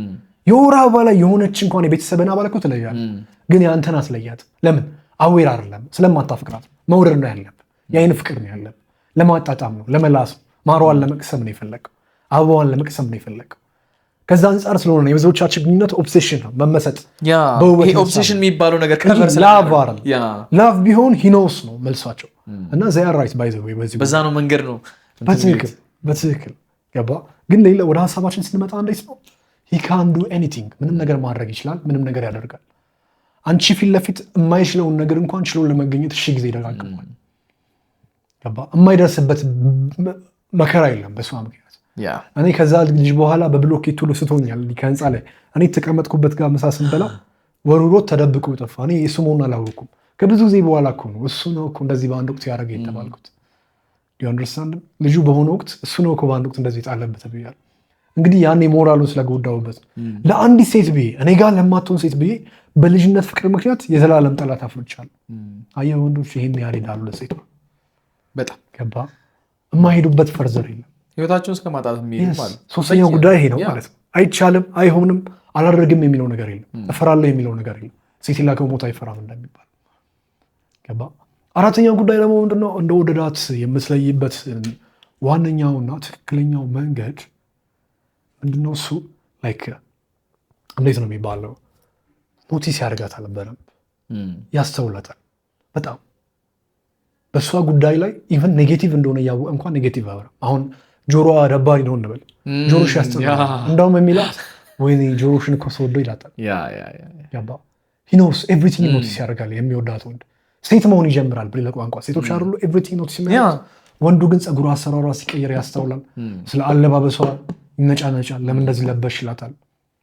የወር አበባ ላይ የሆነች እንኳን የቤተሰብን አባል እኮ ትለያለህ፣ ግን የአንተን አትለያትም። ለምን? አዌር አይደለም፣ ስለማታፍቅራት። መውደድ ነው ያለብህ፣ የአይን ፍቅር ነው ያለብህ። ለማጣጣም ነው፣ ለመላስ ነው። ማሯን ለመቅሰም ነው የፈለግው፣ አበባዋን ለመቅሰም ነው የፈለግው። ከዛ አንጻር ስለሆነ የብዙዎቻችን ግንኙነት ኦብሴሽን ነው፣ መመሰጥ።
ይሄ ኦብሴሽን የሚባለው ነገር
ላቭ ቢሆን ሂኖስ ነው መልሷቸው። እና ዘይ አር ራይት ባይ ዘ ዌይ
በዛ ነው መንገድ ነው
በትክክል ገባ። ግን ሌላ ወደ ሀሳባችን ስንመጣ እንዴት ነው he can do anything ምንም ነገር ማድረግ ይችላል፣ ምንም ነገር ያደርጋል። አንቺ ፊት ለፊት የማይችለውን ነገር እንኳን ችሎ ለመገኘት እሺ ጊዜ ይደጋግማል። ገባ። የማይደርስበት መከራ የለም በሷ ምክንያት። እኔ ከዛ ልጅ በኋላ በብሎኬት ሁሉ ስቶኛል። ከህንፃ ላይ እኔ የተቀመጥኩበት ጋር ምሳ ስንበላ ወሩሮት ተደብቆ ጠፋ። እኔ እሱ መሆኑን አላወኩም። ከብዙ ጊዜ በኋላ እኮ ነው እሱ ነው እኮ እንደዚህ በአንድ ወቅት ያደረገ የተባልኩት። አንደርስታንድ ልጁ በሆነ ወቅት እሱ ነው እኮ በአንድ ወቅት እንደዚህ የጣለበት ብያለሁ። እንግዲህ ያኔ ሞራሉን ስለጎዳውበት ለአንዲት ሴት ብዬ እኔ ጋር ለማትሆን ሴት ብዬ በልጅነት ፍቅር ምክንያት የዘላለም ጠላት አፍርቻለሁ። አየህ ወንዶች ይሄን ያህል ይሄዳሉ ለሴት
በጣም
ገባ። የማይሄዱበት ፈርዘር የለም
ህይወታቸውን እስከ ማጣት የሚሄዱ ማለት።
ሶስተኛው ጉዳይ ይሄ ነው ማለት ነው። አይቻልም፣ አይሆንም፣ አላደርግም የሚለው ነገር የለም። እፈራለሁ የሚለው ነገር የለም። ሴት ላከው ሞት አይፈራም እንደሚባል ገባ። አራተኛው ጉዳይ ደግሞ ምንድነው? እንደ ወደዳት የምትለይበት ዋነኛውና ትክክለኛው መንገድ ምንድነው? እሱ ላይክ እንዴት ነው የሚባለው? ኖቲስ ያደርጋታል፣ በደንብ ያስተውላታል። በጣም በእሷ ጉዳይ ላይ ኢቨን ኔጌቲቭ እንደሆነ እያወቀ እንኳን ኔጌቲቭ አበራ። አሁን ጆሮዋ ደባሪ ነው እንበል፣ ጆሮሽ ያስጠላል። እንደውም የሚላት ወይኔ ጆሮሽን እኮ ስወደው ይላታል። ሂኖስ ኤቭሪቲንግ ኖቲስ ያደርጋል። የሚወዳት ወንድ ሴት መሆን ይጀምራል። በሌላ ቋንቋ ሴቶች አይደሉ ኤቭሪቲንግ ኖቲስ የሚያደርጉት። ወንዱ ግን ፀጉሯ አሰራሯ ሲቀየር ያስተውላል። ስለ አለባበሷ ይነጫነጫል። ለምን እንደዚህ ለበሽ ይላታል።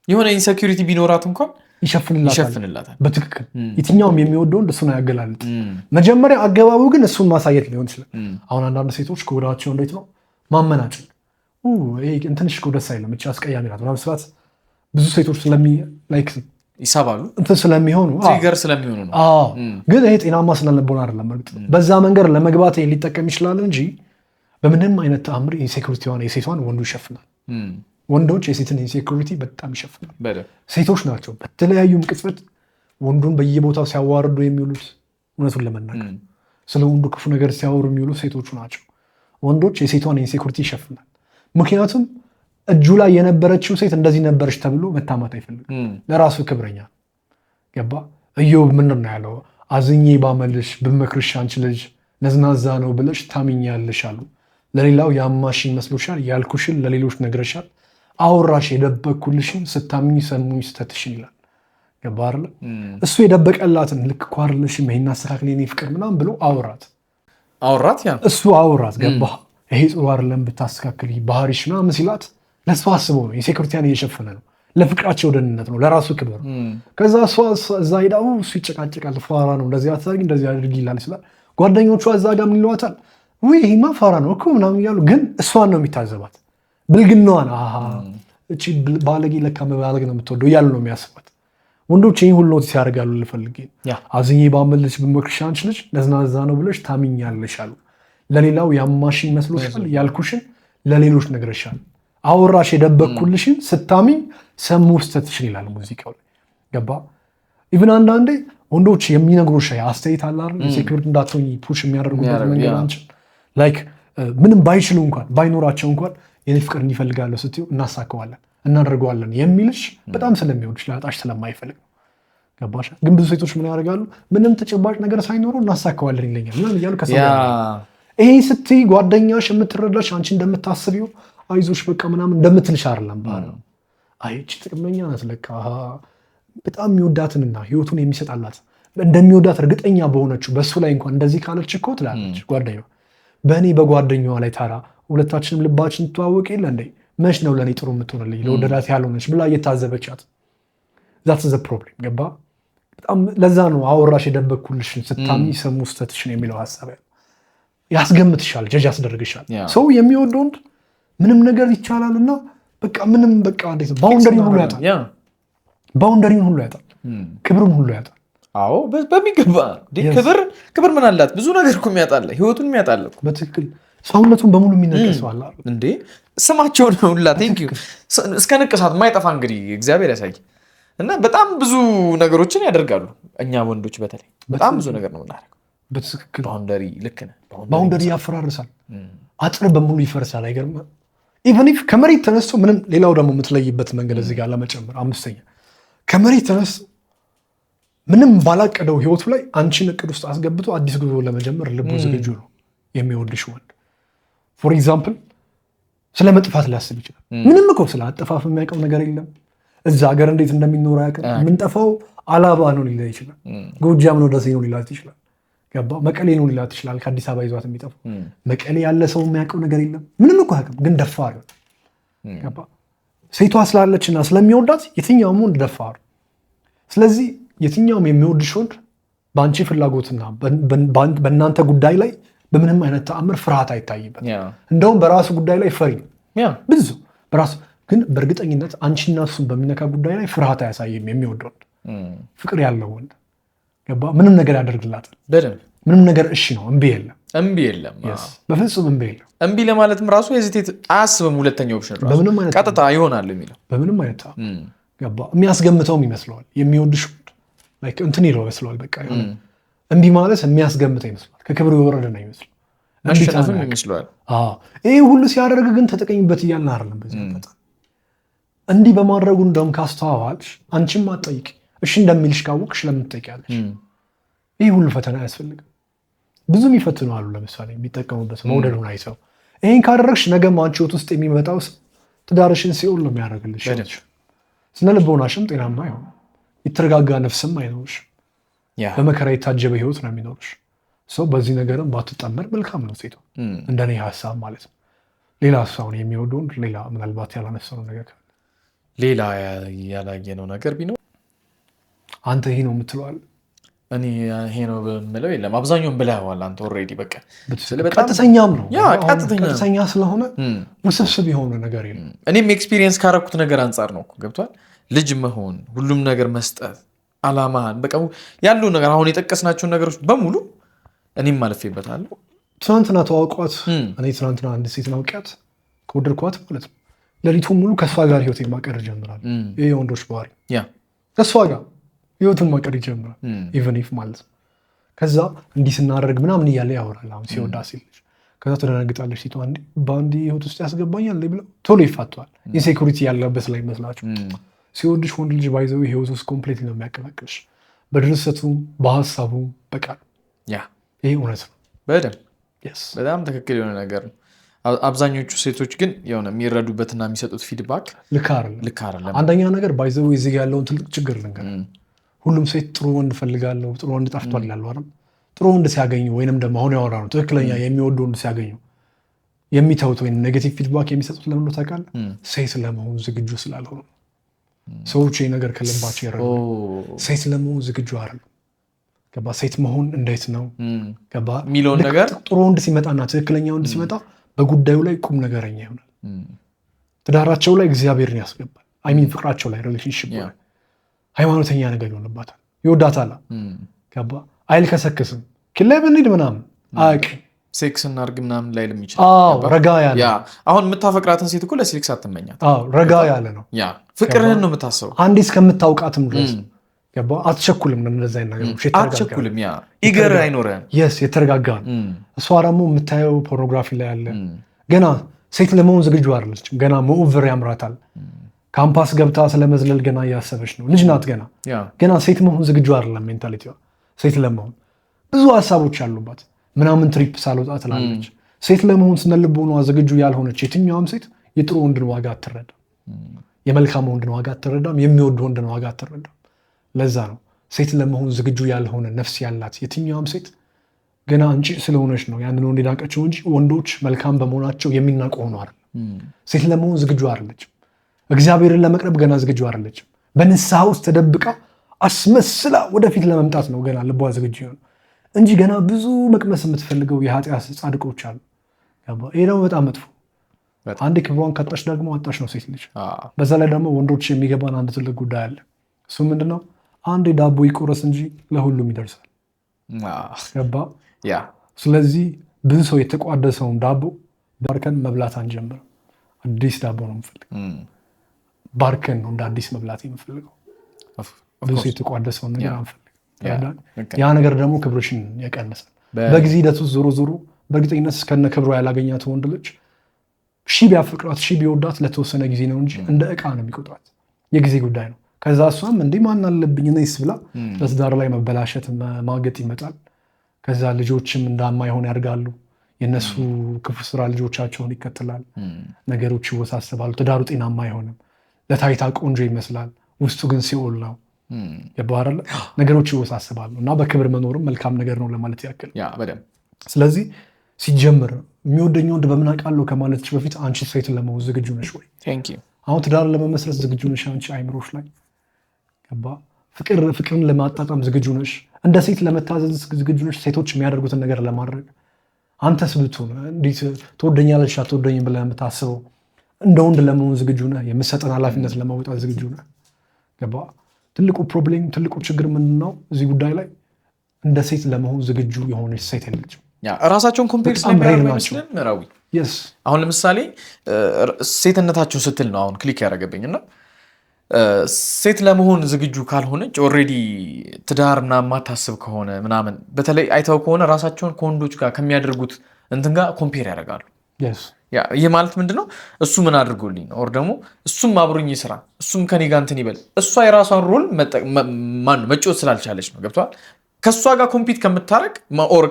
የሆነ ኢንሴኪዩሪቲ ቢኖራት እንኳን
ይሸፍንላታል። በትክክል የትኛውም የሚወደው እሱን ያገላልጥ። መጀመሪያ አገባቡ ግን እሱን ማሳየት ሊሆን ይችላል። አሁን አንዳንድ ሴቶች ከወዳቸው እንዴት ነው ማመናጭን እንትንሽ ደስ አይልም እቺ አስቀያሚ ናት ምናምን ስላት ብዙ ሴቶች
ይሳባሉ
እንትን ስለሚሆኑ
ትሪገር ስለሚሆኑ ነው።
ግን ይሄ ጤናማ ስነልቦና አይደለም። እርግጥ በዛ መንገድ ለመግባት ሊጠቀም ይችላል እንጂ በምንም አይነት ተአምር ኢንሴኩሪቲዋን የሴቷን ወንዱ ይሸፍናል። ወንዶች የሴትን ኢንሴኩሪቲ በጣም ይሸፍናል። ሴቶች ናቸው በተለያዩም ቅጽበት ወንዱን በየቦታው ሲያዋርዱ የሚውሉት። እውነቱን ለመናገር ስለ ወንዱ ክፉ ነገር ሲያወሩ የሚውሉ ሴቶቹ ናቸው። ወንዶች የሴቷን ኢንሴኩሪቲ ይሸፍናል። ምክንያቱም እጁ ላይ የነበረችው ሴት እንደዚህ ነበረች ተብሎ መታማት አይፈልግም። ለራሱ ክብረኛ ገባ። ኢዮብ ምንድን ነው ያለው? አዝኜ ባመልሽ ብመክርሽ አንቺ ልጅ ነዝናዛ ነው ብለሽ ታምኛለሽ አሉ። ለሌላው ያማሽኝ መስሎሻል፣ ያልኩሽን ለሌሎች ነግረሻል፣ አወራሽ የደበቅኩልሽን ስታምኝ ሰሙኝ ስተትሽን ይላል። ገባ አይደለ? እሱ የደበቀላትን ልክ እኮ አይደለሽም ይሄን አስተካክል የኔ ፍቅር ምናምን ብሎ አወራት። እሱ አወራት። ገባ። ይሄ ጥሩ አይደለም ብታስተካክል ባህሪሽ ምናምን ሲላት ለእሱ አስበው ነው። የሴኩሪቲያን እየሸፈነ ነው። ለፍቅራቸው ደህንነት ነው፣ ለራሱ ክብር። ከዛ እዛ ሄዳ እሱ ይጨቃጨቃል፣ ፋራ ነው እንደዚህ አታርጊ እንደዚህ አድርጊ ይላል ይችላል። ጓደኞቿ እዛ ጋር ምን ይሏታል? ውይ ይሄማ ፋራ ነው እኮ ምናምን እያሉ፣ ግን እሷን ነው የሚታዘባት ብልግናዋን። እቺ ባለጌ ለካ መባለግ ነው የምትወደው እያሉ ነው የሚያስባት። ወንዶች ይህን ሁሉ ኖቲስ ያደርጋሉ። ልፈልግ አዝኜ ባመልሽ ብመክርሽ አንቺ ልጅ ነዝናዛ ነው ብለሽ ታምኛለሽ አሉ። ለሌላው ያማሽኝ መስሎሻል፣ ያልኩሽን ለሌሎች ነግረሻል። አወራሽ የደበቅኩልሽን ስታሚኝ ሰሙ ስተትሽን ይላል ሙዚቃው ላይ። ገባ? ኢቭን አንዳንዴ ወንዶች የሚነግሩሽ አስተያየት አለ አይደል? ሴኩሪቲ እንዳትሆኚ ፑሽ የሚያደርጉበት መንገድ አንቺን ላይክ ምንም ባይችሉ እንኳን ባይኖራቸው እንኳን የኔ ፍቅር እንዲፈልጋለሁ ስትይው እናሳከዋለን እናደርገዋለን የሚልሽ በጣም ስለሚወድሽ ላጣሽ ስለማይፈልግ ነው። ገባሽ? ግን ብዙ ሴቶች ምን ያደርጋሉ? ምንም ተጨባጭ ነገር ሳይኖረው እናሳከዋለን ይለኛል ምናምን እያሉ ይሄ ስትይ ጓደኛሽ የምትረዳሽ አንቺ እንደምታስቢው አይዞሽ በቃ ምናምን እንደምትልሽ አይደለም። አይቺ ጥቅመኛ ናት ለካ በጣም የሚወዳትንና ህይወቱን የሚሰጣላት እንደሚወዳት እርግጠኛ በሆነችው በሱ ላይ እንኳን እንደዚህ ካለች እኮ ትላለች ጓደኛዋ። በእኔ በጓደኛዋ ላይ ታራ ሁለታችንም ልባችን ተዋወቅ የለ እንዴ? መች ነው ለእኔ ጥሩ የምትሆንልኝ ለወደዳት ያልሆነች ብላ እየታዘበቻት ዛት ዘ ፕሮብሌም። ገባ? በጣም ለዛ ነው አወራሽ የደበቅኩልሽን ስታሚ ሰሙ ስተትሽን የሚለው ሀሳብ ያስገምትሻል፣ ጀጅ ያስደርግሻል። ሰው የሚወደው ወንድ ምንም ነገር ይቻላልና በቃ ምንም በቃ እንዴት ባውንደሪን ሁሉ ያጣል፣ ባውንደሪን ሁሉ ያጣል፣ ክብሩን ሁሉ ያጣል።
አዎ በሚገባ ክብር ምን አላት? ብዙ ነገር እኮ የሚያጣለ ህይወቱን የሚያጣለ
በትክክል ሰውነቱን በሙሉ የሚነቀሰው አለ
እንዴ ስማቸውን ሁላ ቴንክ ዩ እስከ ንቅሳት የማይጠፋ እንግዲህ እግዚአብሔር ያሳይ። እና በጣም ብዙ ነገሮችን ያደርጋሉ። እኛ ወንዶች በተለይ በጣም ብዙ ነገር ነው የምናደርገው።
በትክክል
ባውንደሪ ልክ ነህ።
ባውንደሪ ያፈራርሳል፣ አጥር በሙሉ ይፈርሳል። አይገርምም? ኢቨን ኢፍ ከመሬት ተነስቶ ምንም ሌላው ደግሞ የምትለይበት መንገድ እዚህ ጋር ለመጨመር አምስተኛ ከመሬት ተነስቶ ምንም ባላቀደው ህይወቱ ላይ አንቺን እቅድ ውስጥ አስገብቶ አዲስ ጉዞ ለመጀመር ልቡ ዝግጁ ነው የሚወድሽ ወንድ። ፎር ኤግዛምፕል ስለ መጥፋት ሊያስብ ይችላል። ምንም እኮ ስለ አጠፋፍ የሚያውቀው ነገር የለም። እዛ ሀገር እንዴት እንደሚኖር አያውቅም። የምንጠፋው አላባ ነው ሊላ ይችላል፣ ጎጃም ነው ደሴ ነው ሊላት ይችላል፣ ገባ መቀሌ ነው ሊላት ይችላል። ከአዲስ አበባ ይዟት የሚጠፋው መቀሌ ያለ ሰው የሚያውቀው ነገር የለም። ምንም እኮ አያውቅም፣ ግን ደፋር ገባ። ሴቷ ስላለችና ስለሚወዳት የትኛውም ወንድ ደፋር። ስለዚህ የትኛውም የሚወድሽ ወንድ በአንቺ ፍላጎትና በእናንተ ጉዳይ ላይ በምንም አይነት ተአምር ፍርሃት አይታይበት። እንደውም በራሱ ጉዳይ ላይ ፈሪ ነው ብዙ በራሱ ግን በእርግጠኝነት አንቺና እሱን በሚነካ ጉዳይ ላይ ፍርሃት አያሳይም። የሚወድ ወንድ ፍቅር ያለው ወንድ ገባ ምንም ነገር ያደርግላታል። ምንም ነገር እሺ ነው፣ እምቢ የለም በፍጹም እምቢ የለም። እምቢ
ለማለትም ራሱ ሄዚቴት አያስብም። ሁለተኛው ኦፕሽን ራሱ ቀጥታ ይሆናል የሚለው በምንም
አይነት ገባ የሚያስገምተውም ይመስለዋል። የሚወድሽ ላይክ እንትን ይለው ይመስለዋል። በቃ እምቢ ማለት የሚያስገምተው ይመስለዋል። ከክብሩ የወረደ ነው ይመስለው
ይመስለዋል።
ይሄ ሁሉ ሲያደርግ ግን ተጠቀኝበት እያልን አይደለም። በዚህ በጣም እንዲህ በማድረጉ እንደውም ካስተዋዋልሽ አንቺም አትጠይቂ። እሺ እንደሚልሽ ካወቅሽ ለምን ትጠይቂያለሽ? ይህ ሁሉ ፈተና አያስፈልግም። ብዙ የሚፈትኑ አሉ። ለምሳሌ የሚጠቀሙበት መውደዱን አይተው ይህን ካደረግሽ ነገ አንቺ ሕይወት ውስጥ የሚመጣው ትዳርሽን ሲኦል ነው የሚያደርግልሽ። ስነ ልቦናሽም ጤናማ አይሆን፣ የተረጋጋ ነፍስም አይኖርሽ፣ በመከራ የታጀበ ህይወት ነው የሚኖርሽ። ሰው በዚህ ነገርም ባትጠመድ መልካም ነው። ሴቷ እንደኔ ሀሳብ ማለት ነው። ሌላ ሰውን የሚወደውን ሌላ ምናልባት ያላነሳነው ነገር ካለ
ሌላ ያላየነው ነገር ቢኖር
አንተ ይሄ ነው የምትለዋል።
እኔ ይሄ ነው በምለው የለም። አብዛኛውን ብለዋል አንተ ኦልሬዲ። በቃ
ቀጥተኛም ነው ቀጥተኛ ስለሆነ ውስብስብ የሆነ ነገር የለም።
እኔም ኤክስፒሪየንስ ካረኩት ነገር አንጻር ነው። ገብቷል። ልጅ መሆን፣ ሁሉም ነገር መስጠት፣ አላማህን በቃ ያሉ ነገር አሁን የጠቀስናቸውን ነገሮች በሙሉ እኔም አልፌበታለሁ።
ትናንትና ተዋውቋት። እኔ ትናንትና አንድ ሴት አውቂያት ከወደድኳት ማለት ነው ሌሊቱን ሙሉ ከእሷ ጋር ህይወት ማቀድ ይጀምራል። ይህ የወንዶች ባህሪ። ከእሷ ጋር ህይወትን ማቀድ ይጀምራል ኢቨን ኢፍ ማለት ነው። ከዛ እንዲህ ስናደርግ ምናምን እያለ ያወራል። አሁን ሲወዳ ሲል ከዛ ትደነግጣለች ሴቷ። በአንድ ህይወት ውስጥ ያስገባኛል ብለው ቶሎ ይፋቷል። ኢንሴኩሪቲ ያለበት ላይ ይመስላችሁ። ሲወድሽ ወንድ ልጅ ባይዘው ህይወት ውስጥ ኮምፕሌት ነው የሚያቀላቅልሽ፣ በድርሰቱም በሀሳቡም በቃል። ይሄ እውነት ነው።
በጣም ትክክል የሆነ ነገር ነው። አብዛኞቹ ሴቶች ግን የሆነ የሚረዱበትና የሚሰጡት ፊድባክ ልክ አይደለም።
አንደኛ ነገር ባይዘው እዚህ ያለውን ትልቅ ችግር ልንገር። ሁሉም ሴት ጥሩ ወንድ ፈልጋለሁ፣ ጥሩ ወንድ ጠፍቷል ይላሉ አይደል? ጥሩ ወንድ ሲያገኙ ወይንም ደግሞ አሁን ያወራ ነው ትክክለኛ የሚወዱ ወንድ ሲያገኙ የሚተውት ወይም ኔጌቲቭ ፊድባክ የሚሰጡት ለምን ነው ታውቃለህ? ሴት ለመሆን ዝግጁ ስላልሆኑ። ሰዎች ይሄ ነገር ከልባቸው ይረዳሉ። ሴት ለመሆን ዝግጁ አይደሉም። ገባ? ሴት መሆን እንዴት ነው ገባ
የሚለውን ነገር
ጥሩ ወንድ ሲመጣና ትክክለኛ ወንድ ሲመጣ በጉዳዩ ላይ ቁም ነገረኛ ይሆናል። ትዳራቸው ላይ እግዚአብሔርን ያስገባል። አይሚን ፍቅራቸው ላይ ሪሌሽንሺፕ ላይ ሃይማኖተኛ ነገር ይሆንባታል። ይወዳታል። ገባ? አይልከሰክስም። ክለብ እንሂድ ምናምን አያውቅም።
ሴክስ እናድርግ ምናምን ላይ ይችላል።
ረጋ ያለ
አሁን የምታፈቅራትን ሴት እኮ ለሴክስ አትመኛት።
ረጋ ያለ ነው።
ፍቅርህን ነው የምታስበው
አንዴ እስከምታውቃትም ድረስ ገባ? አትቸኩልም። እንደዚያ ነገሮች
አትቸኩልም። ኢገር አይኖርህም።
የተረጋጋ ነው። እሷ ደግሞ የምታየው ፖርኖግራፊ ላይ ያለ ገና ሴት ለመሆን ዝግጁ አይደለችም። ገና መኦቨር ያምራታል። ካምፓስ ገብታ ስለመዝለል ገና እያሰበች ነው። ልጅ ናት ገና ሴት መሆን ዝግጁ አይደለም። ሜንታሊቲዋ ሴት ለመሆን ብዙ ሀሳቦች ያሉባት ምናምን ትሪፕ ሳልወጣ ትላለች። ሴት ለመሆን ስነልቦኗ ዝግጁ ያልሆነች የትኛውም ሴት የጥሩ ወንድን ዋጋ አትረዳም። የመልካም ወንድን ዋጋ አትረዳም። የሚወድ ወንድን ዋጋ አትረዳም። ለዛ ነው ሴት ለመሆን ዝግጁ ያልሆነ ነፍስ ያላት የትኛውም ሴት ገና አንቺ ስለሆነች ነው ያንን ወንድ የናቀችው እንጂ ወንዶች መልካም በመሆናቸው የሚናቁ ሆኖ አይደለም። ሴት ለመሆን ዝግጁ አይደለችም። እግዚአብሔርን ለመቅረብ ገና ዝግጁ አይደለችም። በንስሐ ውስጥ ተደብቃ አስመስላ ወደፊት ለመምጣት ነው ገና ልቧ ዝግጁ ይሆን እንጂ ገና ብዙ መቅመስ የምትፈልገው የኃጢአት ጻድቆች አሉ። ይሄ ደግሞ በጣም መጥፎ። አንዴ ክብሯን ካጣሽ ደግሞ አጣሽ ነው ሴት ልጅ። በዛ ላይ ደግሞ ወንዶች የሚገባን አንድ ትልቅ ጉዳይ አለ። እሱ ምንድነው? አንዴ ዳቦ ይቆረስ እንጂ ለሁሉም ይደርሳል። ገባ? ስለዚህ ብዙ ሰው የተቋደሰውን ዳቦ ባርከን መብላት አንጀምርም። አዲስ ዳቦ ነው የምፈልገው። ባርከን ነው እንደ አዲስ መብላት የምፈልገው። ብዙ ሰው የተቋደሰውን ነገር አንፈልግም። ያ ነገር ደግሞ ክብርሽን ያቀንሳል። በጊዜ ሂደት ውስጥ ዞሮ ዞሮ በእርግጠኝነት እስከነ ክብሯ ያላገኛት ወንድ ልጅ ቢያፈቅራት ቢወዳት ለተወሰነ ጊዜ ነው እንጂ እንደ ዕቃ ነው የሚቆጥራት። የጊዜ ጉዳይ ነው። ከዛ እሷም እንዴ ማን አለብኝ ነይስ ብላ በትዳር ላይ መበላሸት ማገጥ ይመጣል። ከዛ ልጆችም እንዳማይሆን ያድጋሉ። የነሱ ክፉ ስራ ልጆቻቸውን ይከተላል። ነገሮች ይወሳሰባሉ። ትዳሩ ጤናማ አይሆንም። ለታይታ ቆንጆ ይመስላል፣ ውስጡ ግን ሲኦል ነው። የባህራለ ነገሮች ይወሳሰባሉ እና በክብር መኖርም መልካም ነገር ነው ለማለት ያክል። ስለዚህ ሲጀምር የሚወደኝ ወንድ በምን አውቃለሁ ከማለትሽ በፊት አንቺ ሴት ለመሆን ዝግጁ ነሽ ወይ? አሁን ትዳር ለመመስረት ዝግጁ ነሽ? አንቺ አይምሮሽ ላይ ገባ? ፍቅርን ለማጣጣም ዝግጁ ነሽ? እንደ ሴት ለመታዘዝ ዝግጁ ነሽ? ሴቶች የሚያደርጉትን ነገር ለማድረግ አንተስ ብትሆን እንዴት ትወደኛለሽ አትወደኝም ብለህ የምታስበው እንደ ወንድ ለመሆን ዝግጁ ነህ? የምትሰጠን ኃላፊነት ለመውጣት ዝግጁ ነህ? ገባ? ትልቁ ፕሮብሌም ትልቁ ችግር ምንድነው እዚህ ጉዳይ ላይ? እንደ ሴት ለመሆን ዝግጁ የሆነች ሴት የለችም።
ራሳቸውን ኮምፕሌክስ ስለሚያደርጉ ምራዊ አሁን ለምሳሌ ሴትነታቸው ስትል ነው አሁን ክሊክ ያደረገብኝ እና ሴት ለመሆን ዝግጁ ካልሆነች ኦልሬዲ ትዳርና የማታስብ ከሆነ ምናምን በተለይ አይተው ከሆነ ራሳቸውን ከወንዶች ጋር ከሚያደርጉት እንትን ጋር ኮምፔር ያደርጋሉ። ይህ ማለት ምንድነው? እሱ ምን አድርጎልኝ ነው ኦር ደግሞ እሱም አብሮኝ ስራ እሱም ከኔ ጋር እንትን ይበል። እሷ የራሷን ሮል መጫወት ስላልቻለች ነው። ገብቷል? ከእሷ ጋር ኮምፒት ከምታረግ ኦር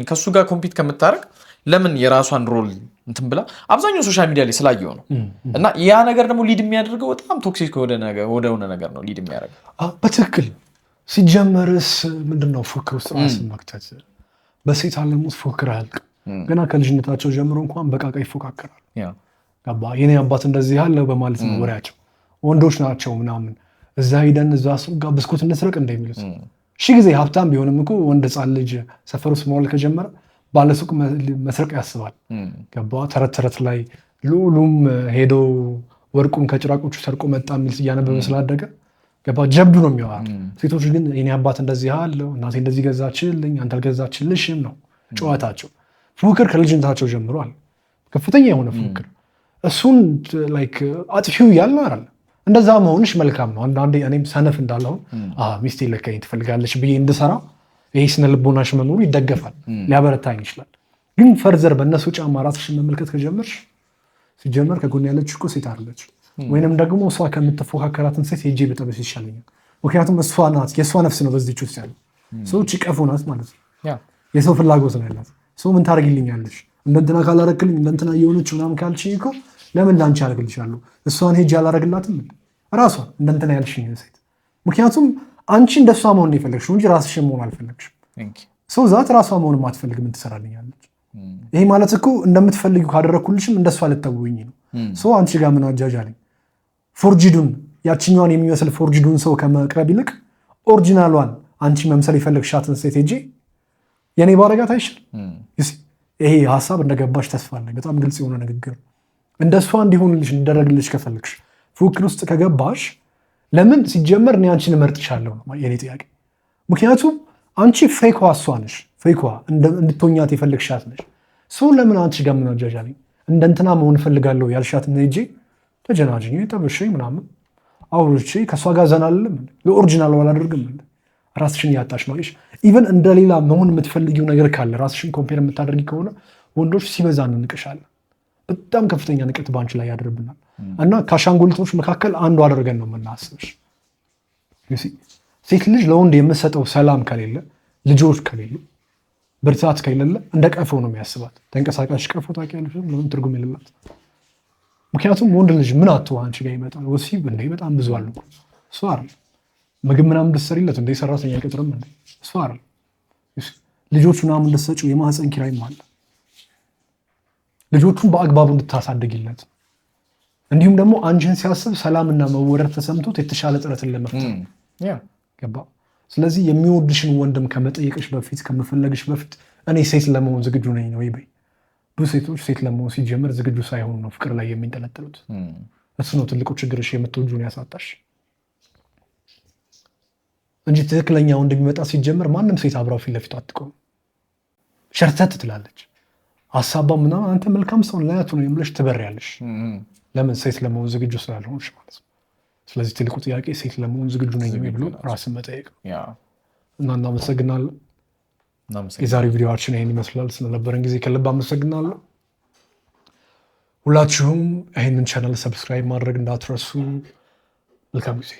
ከእሱ ጋር ኮምፒት ከምታረግ ለምን የራሷን ሮል እንትን ብላ አብዛኛው ሶሻል ሚዲያ ላይ ስላየው ነው። እና ያ ነገር ደግሞ ሊድ የሚያደርገው በጣም ቶክሲክ ወደሆነ ነገር ነው ሊድ የሚያደርገው።
በትክክል ሲጀመርስ ምንድነው ፉክክር ውስጥ ራስን መክተት። በሴት ዓለም ውስጥ ፉክክር አያልቅም። ገና ከልጅነታቸው ጀምሮ እንኳን በቃቃ ይፎካከራል። የኔ አባት እንደዚህ ያለ በማለት ነው ወሬያቸው። ወንዶች ናቸው ምናምን እዛ ሂደን እዛ ሱቅ ጋር ብስኩት እንስረቅ እንደሚሉት ሺህ ጊዜ ሀብታም ቢሆንም እኮ ወንድ ሕፃን ልጅ ሰፈር ውስጥ መዋል ከጀመረ ባለሱቅ መስረቅ ያስባል። ገባ? ተረት ተረት ላይ ልዑሉም ሄዶ ወርቁን ከጭራቆቹ ሰርቆ መጣ የሚል እያነበበ ስላደገ ገባ? ጀብዱ ነው የሚያወራ። ሴቶች ግን የኔ አባት እንደዚህ አለው፣ እናቴ እንደዚህ ገዛችልኝ፣ አንተ አልገዛችልሽም ነው ጨዋታቸው። ፉክክር ከልጅነታቸው ጀምሯል። ከፍተኛ የሆነ ፉክክር። እሱን አጥፊው እያልን አይደል? እንደዛ መሆንሽ መልካም ነው። አንዳንዴ እኔም ሰነፍ እንዳለሁን ሚስቴ ለካኝ ትፈልጋለች ብዬ እንድሰራ ይሄ ስነ ልቦናሽ መኖሩ ይደገፋል፣ ሊያበረታኝ ይችላል። ግን ፈርዘር በእነሱ ጫማ ራስሽን መመልከት ከጀመርሽ ሲጀመር ከጎን ያለች እኮ ሴት አለች፣ ወይንም ደግሞ እሷ ከምትፎካከራትን ሴት ሄጄ በጠበስ ይሻለኛል። ምክንያቱም እሷ ናት፣ የእሷ ነፍስ ነው በዚች ውስጥ ያለው። ሰዎች ይቀፉ ናት ማለት ነው። የሰው ፍላጎት ነው ያላት። ሰው ምን ታደርግልኛለሽ እንደንትና ካላረግልኝ እንደንትና የሆነች ምናምን ካልሽኝ እኮ ለምን ላንቺ ያደርግልሻለሁ? እሷን ሄጄ አላረግላትም ራሷ እንደንትና ያልሽኝ ሴት። ምክንያቱም አንቺ እንደሷ መሆን ነው የፈለግሽው እንጂ ራስሽን መሆን አልፈለግሽም። ሰው ዛት ራሷ መሆን ማትፈልግ ምን ትሰራልኛለች? ይሄ ማለት እኮ እንደምትፈልጊው ካደረግኩልሽም እንደሷ ልተውኝ ነው። ሰው አንቺ ጋር ምን አጃጅ አለኝ? ፎርጂዱን ያችኛዋን የሚመስል ፎርጅዱን ሰው ከመቅረብ ይልቅ ኦሪጂናሏን አንቺ መምሰል የፈለግሻትን ሴት ሄጄ የኔ ባረጋት አይሻል? ይሄ ሀሳብ እንደገባሽ ተስፋ አለኝ። በጣም ግልጽ የሆነ ንግግር። እንደሷ እንዲሆንልሽ እንዲደረግልሽ ከፈለግሽ ፉክክር ውስጥ ከገባሽ ለምን ሲጀመር እኔ አንቺን እመርጥሻለሁ ነው የኔ ጥያቄ። ምክንያቱም አንቺ ፌኳ እሷ ነሽ። ፌኳ እንድትሆኛት የፈለግሻት ነሽ። ሰው ለምን አንቺ ጋር ምን አጃጃለኝ እንደ እንትና መሆን እፈልጋለሁ ያልሻትን ሄጄ ተጀናጅኝ ጠብሼ ምናምን አውርቼ ከእሷ ጋር ዘናልም የኦሪጂናል አላደርግም። ራስሽን ያጣሽ ነው። ኢቨን እንደሌላ መሆን የምትፈልጊው ነገር ካለ ራስሽን ኮምፔር የምታደርጊ ከሆነ ወንዶች ሲበዛ እንንቅሻለን። በጣም ከፍተኛ ንቀት ባንቺ ላይ ያደርብናል እና ከአሻንጉሊቶች መካከል አንዱ አድርገን ነው የምናስብሽ። ሴት ልጅ ለወንድ የምትሰጠው ሰላም ከሌለ፣ ልጆች ከሌሉ፣ ብርታት ከሌለ እንደ ቀፎ ነው የሚያስባት። ተንቀሳቃሽ ቀፎ ታውቂያለሽ? ምንም ትርጉም የሌላት። ምክንያቱም ወንድ ልጅ ምን አቶ አንቺ ጋር ይመጣል? ወሲብ እንደ በጣም ብዙ አለ እሱ አይደል? ምግብ ምናምን ልትሰሪለት እንደ ሰራተኛ አይቀጥርም እንደ እሱ አይደል? ልጆች ምናምን ልትሰጪው የማህፀን ኪራይም አለ። ልጆቹን በአግባቡ እንድታሳድግለት እንዲሁም ደግሞ አንቺን ሲያስብ ሰላምና መወደድ ተሰምቶት የተሻለ ጥረትን ለመፍጠር ገባ። ስለዚህ የሚወድሽን ወንድም ከመጠየቅሽ በፊት ከመፈለግሽ በፊት እኔ ሴት ለመሆን ዝግጁ ነኝ ወይ በይ። ብዙ ሴቶች ሴት ለመሆን ሲጀምር ዝግጁ ሳይሆኑ ነው ፍቅር ላይ የሚንጠለጠሉት። እሱ ነው ትልቁ ችግርሽ፣ የምትወጂውን ያሳጣሽ እንጂ ትክክለኛ ወንድ የሚመጣ ሲጀምር ማንም ሴት አብራው ፊት ለፊቱ አትቆም። ሸርተት ትላለች ሀሳቧ ምናምን። አንተ መልካም ሰው ላያቱ ነው የምለሽ ትበሪያለሽ። ለምን? ሴት ለመሆን ዝግጁ ስላልሆንሽ ማለት ነው። ስለዚህ ትልቁ ጥያቄ ሴት ለመሆን ዝግጁ ነኝ ብሎ ራስን መጠየቅ እና እናመሰግናለን። የዛሬው ቪዲዮችን ይህን ይመስላል። ስለነበረን ጊዜ ከልብ አመሰግናለሁ። ሁላችሁም ይህንን ቻናል ሰብስክራይብ ማድረግ እንዳትረሱ። መልካም ጊዜ